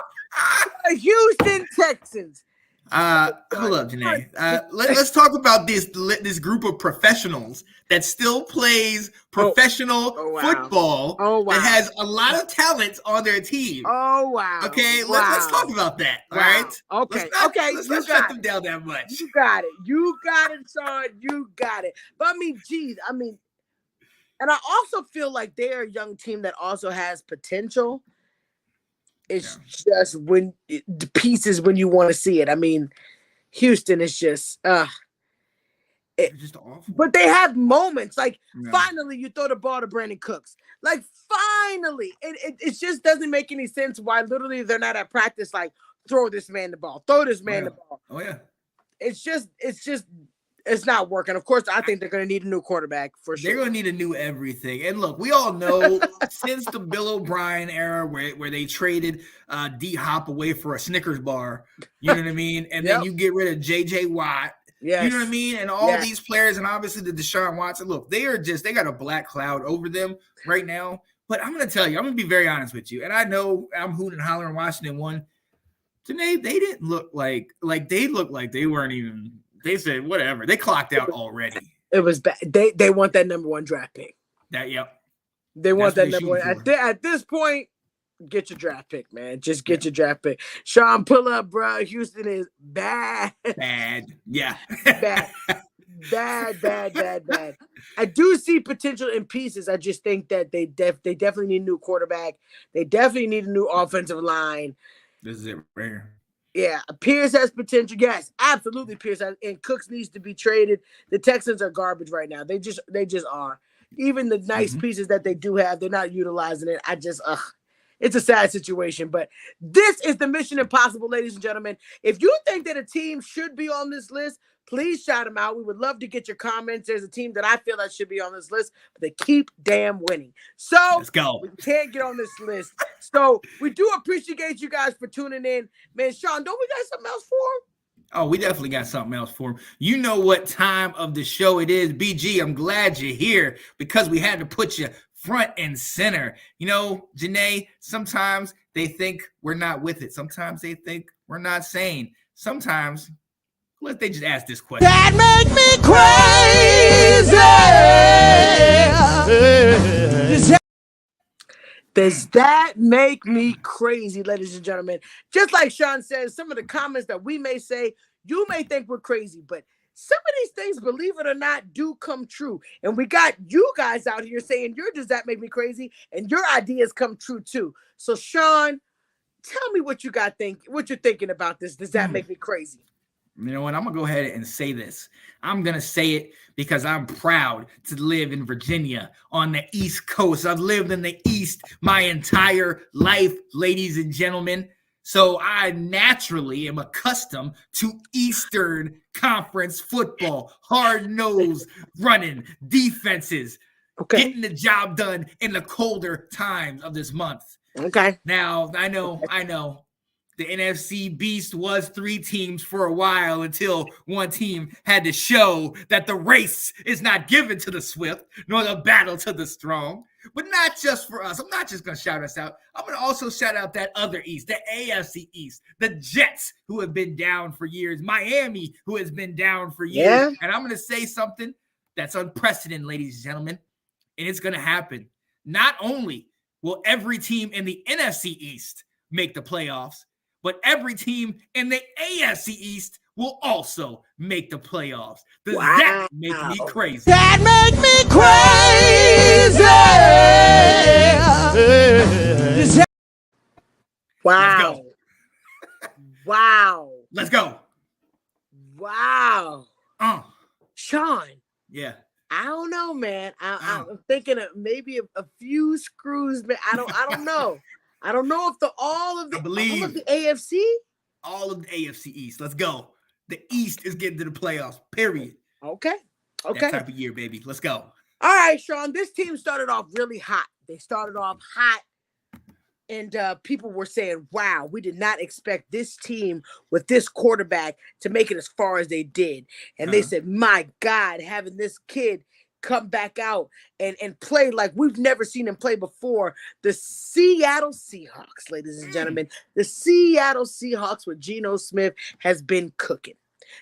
The Houston Texans. Hold up, Janae. Let's talk about this group of professionals that still plays professional football that has a lot of talent on their team. Oh, wow. Okay, let's talk about that. All right? Okay. Let's not shut them down that much. You got it, Sean. You got it. But and I also feel like they're a young team that also has potential. It's just when the pieces when you want to see it. I mean, Houston is just just awful. But they have moments like finally you throw the ball to Brandon Cooks. Like finally, it just doesn't make any sense why literally they're not at practice. Like throw this man the ball, the ball. Oh yeah. It's not working. Of course, I think they're going to need a new quarterback for sure. They're going to need a new everything. And look, we all know since the Bill O'Brien era where they traded D-Hop away for a Snickers bar, you know what I mean? And then you get rid of J.J. Watt, you know what I mean? And all these players, and obviously the Deshaun Watson. Look, they got a black cloud over them right now. But I'm going to tell you, I'm going to be very honest with you. And I know I'm hooting and hollering Washington won. Today, they didn't look like they looked like they weren't even – They said whatever. They clocked out already. It was bad. They want that number 1 draft pick. They want that number 1. At this point, get your draft pick, man. Just get your draft pick. Sean, pull up, bro. Houston is bad. Yeah. Bad. I do see potential in pieces. I just think that they definitely need a new quarterback. They definitely need a new offensive line. This is it right here. Yeah, Pierce has potential. Yes, absolutely. Pierce has, and Cooks needs to be traded. The Texans are garbage right now. They just are. Even the nice pieces that they do have, they're not utilizing it. It's a sad situation. But this is the Mission Impossible, ladies and gentlemen. If you think that a team should be on this list, please shout them out. We would love to get your comments. There's a team that I feel that should be on this list, but they keep damn winning. So let's go. We can't get on this list. So we do appreciate you guys for tuning in. Man, Sean, don't we got something else for him? Oh, we definitely got something else for him. You know what time of the show it is. BG, I'm glad you're here because we had to put you front and center. You know, Janae, sometimes they think we're not with it. Sometimes they think we're not sane. Sometimes they just ask this question. That make me crazy. Does that make me crazy, ladies and gentlemen? Just like Sean says, some of the comments that we may say, you may think we're crazy, but some of these things, believe it or not, do come true. And we got you guys out here saying, does that make me crazy? And your ideas come true too. So Sean, tell me what you're thinking about this. Does that make me crazy? You know what? I'm going to go ahead and say this. I'm going to say it because I'm proud to live in Virginia on the East Coast. I've lived in the East my entire life, ladies and gentlemen. So I naturally am accustomed to Eastern Conference football, hard-nosed running defenses, getting the job done in the colder times of this month. Okay. Now, I know. The NFC Beast was 3 teams for a while until one team had to show that the race is not given to the swift, nor the battle to the strong. But not just for us. I'm not just going to shout us out. I'm going to also shout out that other East, the AFC East, the Jets, who have been down for years, Miami, who has been down for years. Yeah. And I'm going to say something that's unprecedented, ladies and gentlemen, and it's going to happen. Not only will every team in the NFC East make the playoffs, but every team in the AFC East will also make the playoffs. Does that make me crazy? That make me crazy! Wow. Wow. Let's go. Wow. Sean. Yeah. I don't know, man. I'm thinking of maybe a few screws, man. I don't know. I don't know if all of the AFC? All of the AFC East. Let's go. The East is getting to the playoffs, period. Okay. That type of year, baby. Let's go. All right, Sean. This team started off really hot. They started off hot, and people were saying, wow, we did not expect this team with this quarterback to make it as far as they did. And they said, my God, having this kid come back out and play like we've never seen him play before. The Seattle Seahawks, ladies and gentlemen, the Seattle Seahawks with Geno Smith has been cooking.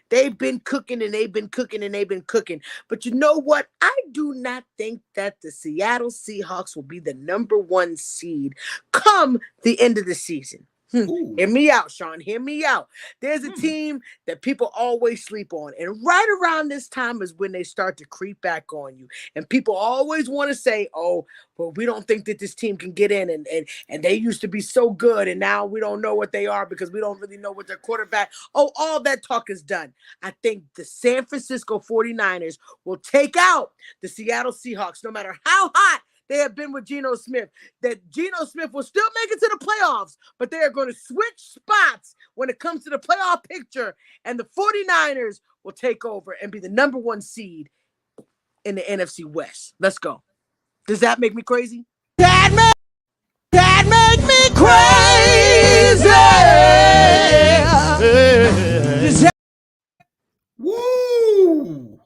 They've been cooking and they've been cooking and they've been cooking. But you know what? I do not think that the Seattle Seahawks will be the number 1 seed come the end of the season. Hear me out, Sean. Hear me out. There's a team that people always sleep on. And right around this time is when they start to creep back on you. And people always want to say, oh, well, we don't think that this team can get in. And they used to be so good. And now we don't know what they are because we don't really know what their quarterback. Oh, all that talk is done. I think the San Francisco 49ers will take out the Seattle Seahawks no matter how hot they have been with Geno Smith, that Geno Smith will still make it to the playoffs, but they are going to switch spots when it comes to the playoff picture, and the 49ers will take over and be the number 1 seed in the NFC West. Let's go. Does that make me crazy? That make me crazy! Woo!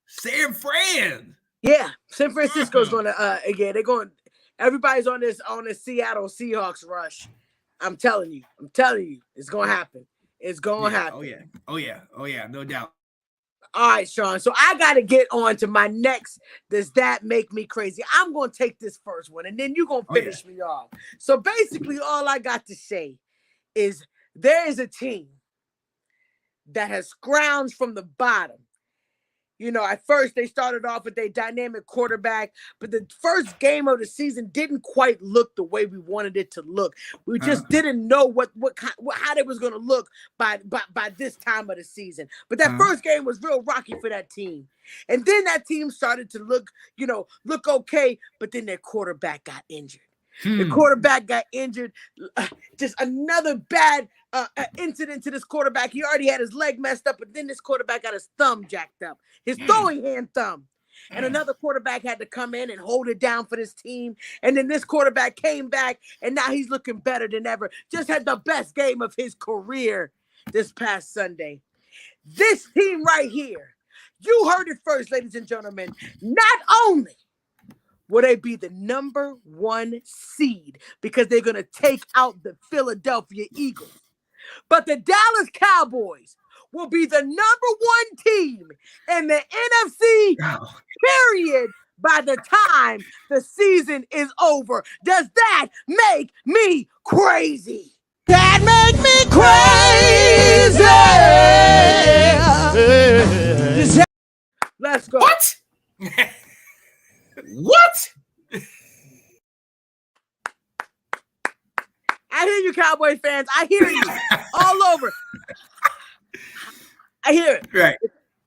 San Fran! Yeah, San Francisco's going to they're going. Everybody's on this Seattle Seahawks rush. I'm telling you, it's going to happen. It's going to happen. Oh yeah, no doubt. All right, Sean. So I got to get on to my next. Does that make me crazy? I'm going to take this first one, and then you're going to finish me off. So basically, all I got to say is there is a team that has scrounged from the bottom. You know, at first they started off with a dynamic quarterback, but the first game of the season didn't quite look the way we wanted it to look. We just didn't know how they was going to look by this time of the season. But that first game was real rocky for that team. And then that team started to look okay, but then their quarterback got injured. The quarterback got injured. Just another bad incident to this quarterback. He already had his leg messed up, but then this quarterback got his thumb jacked up, his throwing hand thumb. And another quarterback had to come in and hold it down for this team. And then this quarterback came back, and now he's looking better than ever. Just had the best game of his career this past Sunday. This team right here, you heard it first, ladies and gentlemen. Not only will they be the number 1 seed because they're going to take out the Philadelphia Eagles, but the Dallas Cowboys will be the number 1 team in the NFC, period, by the time the season is over. Does that make me crazy? That make me crazy! Let's go. What? What? I hear you, Cowboy fans. I hear you all over. I hear it. Right.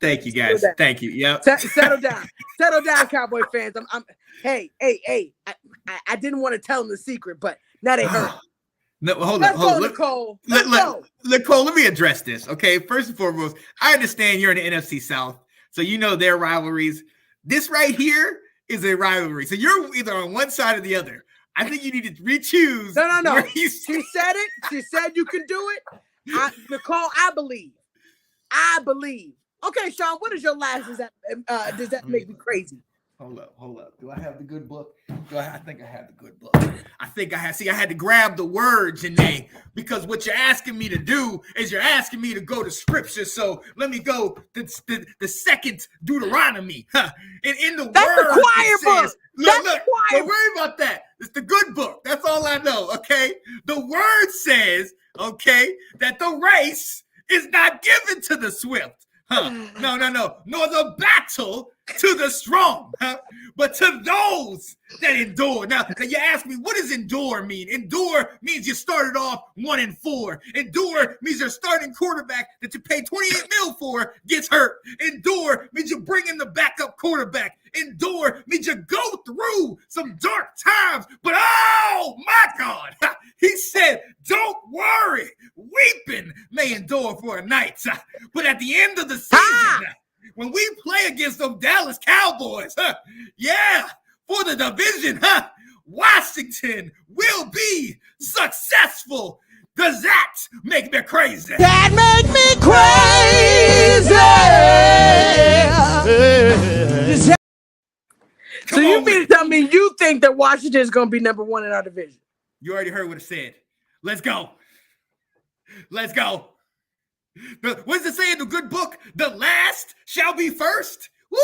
Thank you, guys. Thank you. Yep. Settle down. Settle down, Cowboy fans. Hey. I didn't want to tell them the secret, but now they heard. No, hold Let's on. go, Nicole. Nicole, let me address this. Okay. First and foremost, I understand you're in the NFC South, so you know their rivalries. This right here is a rivalry. So you're either on one side or the other. I think you need to re-choose. No. She said it. She said you can do it. Nicole, I believe. Okay, Sean, what is your last? Does that make me crazy? Hold up. Do I have the good book? I think I have the good book. I had to grab the words, Janae, because what you're asking me to do is you're asking me to go to scripture. So let me go to the second Deuteronomy. And in the That's word, the choir book. Look, don't worry about that. It's the good book. That's all I know, okay? The word says, okay, that the race is not given to the swift. No. Nor the battle to the strong, but to those that endure. Now you ask me, what does endure mean? Endure means you started off 1-4. Endure means your starting quarterback that you pay $28 million for gets hurt. Endure means you bring in the backup quarterback. Endure means you go through some dark times. But oh my God, he said, don't worry. Weeping may endure for a night, but at the end of the season, when we play against them Dallas Cowboys, for the division, Washington will be successful. Does that make me crazy? That make me crazy. So you mean to tell me you think that Washington is going to be number 1 in our division? You already heard what it said. Let's go. What does it say in the good book? The last shall be first. Woo!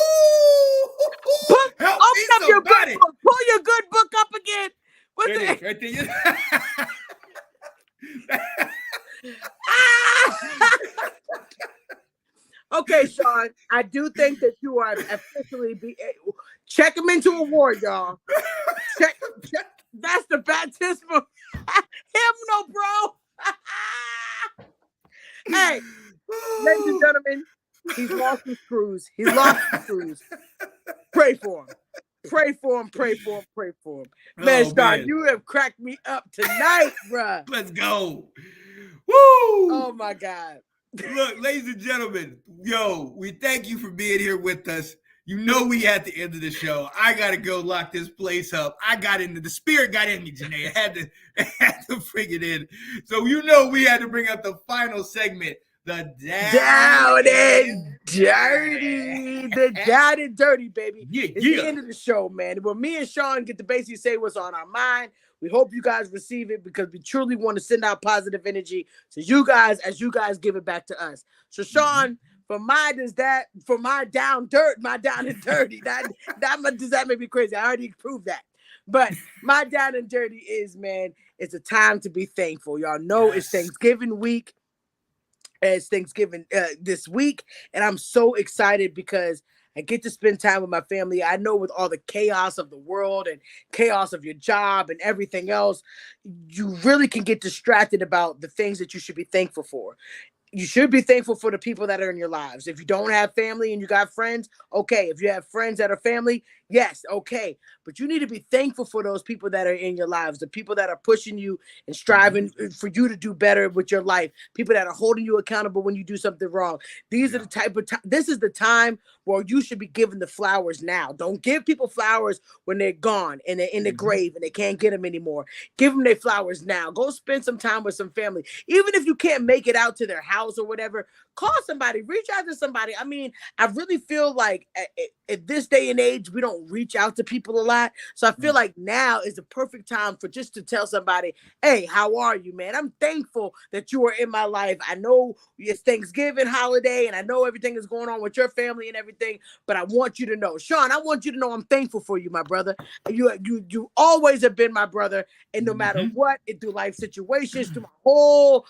Open up your good book. Pull your good book up again. What's it? Right there. Okay, Sean. I do think that you are officially check him into a war, y'all. Check. That's the baptismal hymnal, bro. Hey, ladies and gentlemen, he's lost his screws. Pray for him. Man, Sean, you have cracked me up tonight, bruh. Let's go. Woo! Oh, my God. Look, ladies and gentlemen, we thank you for being here with us. You know we at the end of the show. I got to go lock this place up. The spirit got in me, Janae. I had to bring it in. So we had to bring up the final segment, the down and dirty. The down and dirty, baby. It's the end of the show, man. When me and Sean get to basically say what's on our mind, we hope you guys receive it because we truly want to send out positive energy to you guys as you guys give it back to us. So, Sean, for my down and dirty. Does that make me crazy? I already proved that. But my down and dirty is, man, it's a time to be thankful. Y'all know It's Thanksgiving week. It's Thanksgiving this week, and I'm so excited because I get to spend time with my family. I know with all the chaos of the world and chaos of your job and everything else, you really can get distracted about the things that you should be thankful for. You should be thankful for the people that are in your lives. If you don't have family and you got friends, okay. If you have friends that are family, yes, okay. But you need to be thankful for those people that are in your lives, the people that are pushing you and striving for you to do better with your life, people that are holding you accountable when you do something wrong. These are the type of time. This is the time where you should be giving the flowers now. Don't give people flowers when they're gone and they're in the grave and they can't get them anymore. Give them their flowers now. Go spend some time with some family. Even if you can't make it out to their house or whatever, call somebody, reach out to somebody. I mean, I really feel like at this day and age, we don't reach out to people a lot. So I feel like now is the perfect time for just to tell somebody, hey, how are you, man? I'm thankful that you are in my life. I know it's Thanksgiving holiday and I know everything is going on with your family and everything, but I want you to know, Sean, I want you to know I'm thankful for you, my brother. You always have been my brother. And no matter what, through life situations, through my whole,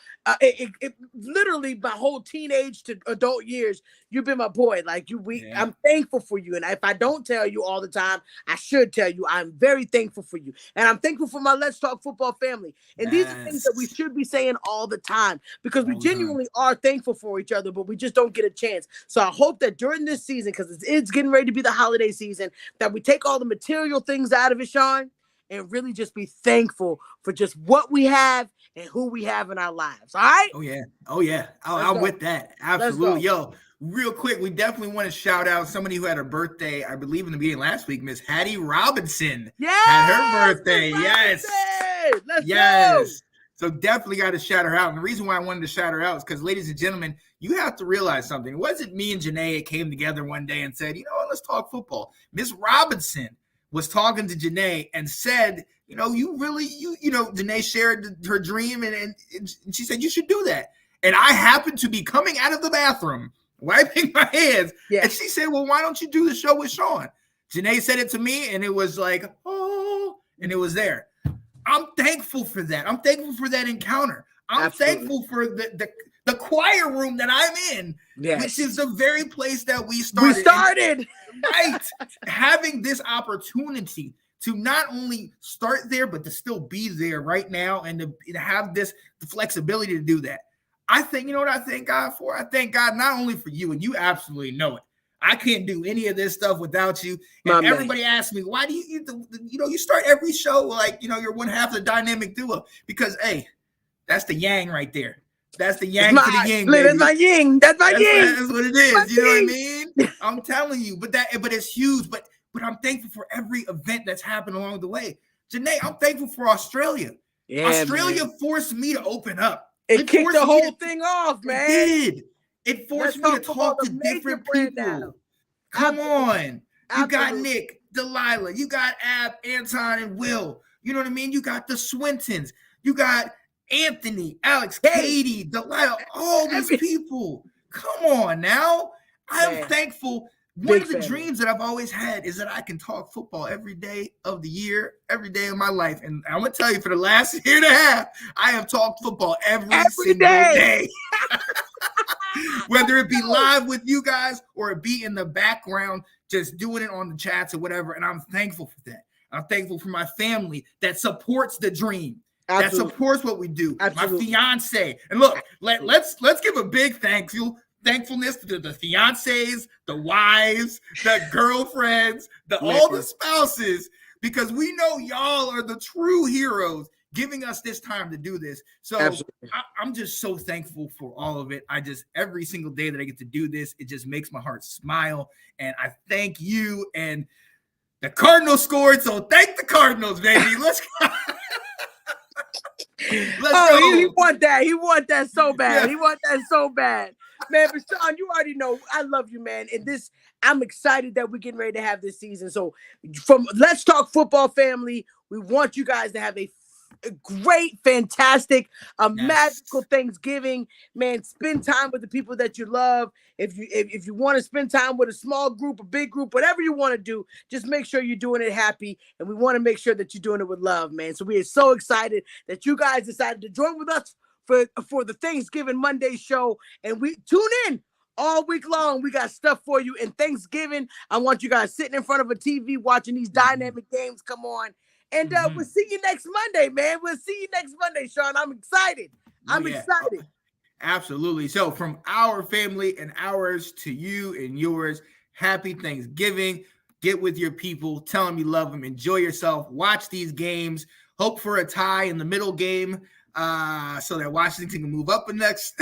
literally my whole teenage to adult years, you've been my boy. Like I'm thankful for you. And if I don't tell you all the time, I should tell you. I'm very thankful for you. And I'm thankful for my Let's Talk Football family. And these are things that we should be saying all the time because we genuinely are thankful for each other, but we just don't get a chance. So I hope that during this season, because it's getting ready to be the holiday season, that we take all the material things out of it, Sean, and really just be thankful for just what we have and who we have in our lives. All right? Oh, yeah. I'm with that. Absolutely. Yo, real quick, we definitely want to shout out somebody who had her birthday, I believe in the beginning last week, Miss Hattie Robinson. Had her birthday. Yes. Let's go. So definitely got to shout her out. And the reason why I wanted to shout her out is because, ladies and gentlemen, you have to realize something. It wasn't me and Janae that came together one day and said, you know what, let's talk football. Miss Robinson was talking to Janae and said, Janae shared her dream and she said, you should do that. And I happened to be coming out of the bathroom, wiping my hands. Yeah. And she said, well, why don't you do the show with Sean? Janae said it to me and it was like, oh, and it was there. I'm thankful for that. I'm thankful for that encounter. I'm thankful for the choir room that I'm in, which is the very place that we started. Right. Having this opportunity to not only start there, but to still be there right now and to have the flexibility to do that. I think, you know what I thank God for? I thank God not only for you, and you absolutely know it. I can't do any of this stuff without you. And everybody asks me, why do you start every show like, you're one half of the dynamic duo? Because, hey, that's the yang right there. That's the yang to the yin. That's my yin. That's what it is. You know what I mean? I'm telling you. But it's huge. But I'm thankful for every event that's happened along the way. Janae, I'm thankful for Australia. Yeah, Australia forced me to open up. It kicked the whole thing off, man. It did. It forced me to talk to different people. Come on. You got Nick, Delilah. You got Ab, Anton, and Will. You know what I mean? You got the Swintons. You got Anthony, Alex, Katie, Delilah, all these people. Come on now. I'm thankful. One of the dreams that I've always had is that I can talk football every day of the year, every day of my life. And I'm going to tell you, for the last year and a half, I have talked football every single day. Whether it be live with you guys or it be in the background, just doing it on the chats or whatever. And I'm thankful for that. I'm thankful for my family that supports the dream. Absolutely. That supports what we do. Absolutely. My fiance. And look, let's give a big thankfulness to the fiancés, the wives, the girlfriends, all the spouses, because we know y'all are the true heroes giving us this time to do this. So I'm just so thankful for all of it. Every single day that I get to do this, it just makes my heart smile. And I thank you. And the Cardinals scored, so thank the Cardinals, baby. Let's go. He want that. He want that so bad. He want that so bad. Man, but Sean, you already know I love you, man. And I'm excited that we're getting ready to have this season. So from Let's Talk Football family, we want you guys to have a great, fantastic, Yes. magical Thanksgiving. Man, spend time with the people that you love. If you want to spend time with a small group, a big group, whatever you want to do, just make sure you're doing it happy. And we want to make sure that you're doing it with love, man. So we are so excited that you guys decided to join with us for the Thanksgiving Monday show. And we tune in all week long. We got stuff for you. And Thanksgiving, I want you guys sitting in front of a TV watching these dynamic games come on. And we'll see you next Monday, man. We'll see you next Monday, Sean. I'm excited. I'm excited. Absolutely. So from our family and ours to you and yours, happy Thanksgiving. Get with your people. Tell them you love them. Enjoy yourself. Watch these games. Hope for a tie in the middle game so that Washington can move up the next.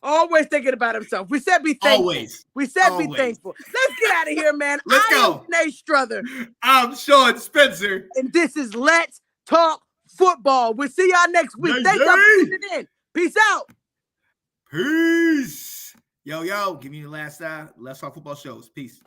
Always thinking about himself. We said be thankful. Always. We said be thankful. Let's get out of here, man. Let's go. I'm Nate Struther. I'm Sean Spencer. And this is Let's Talk Football. We'll see y'all next week. Thank y'all for tuning in. Peace out. Peace. Yo, give me the last Let's Talk Football shows. Peace.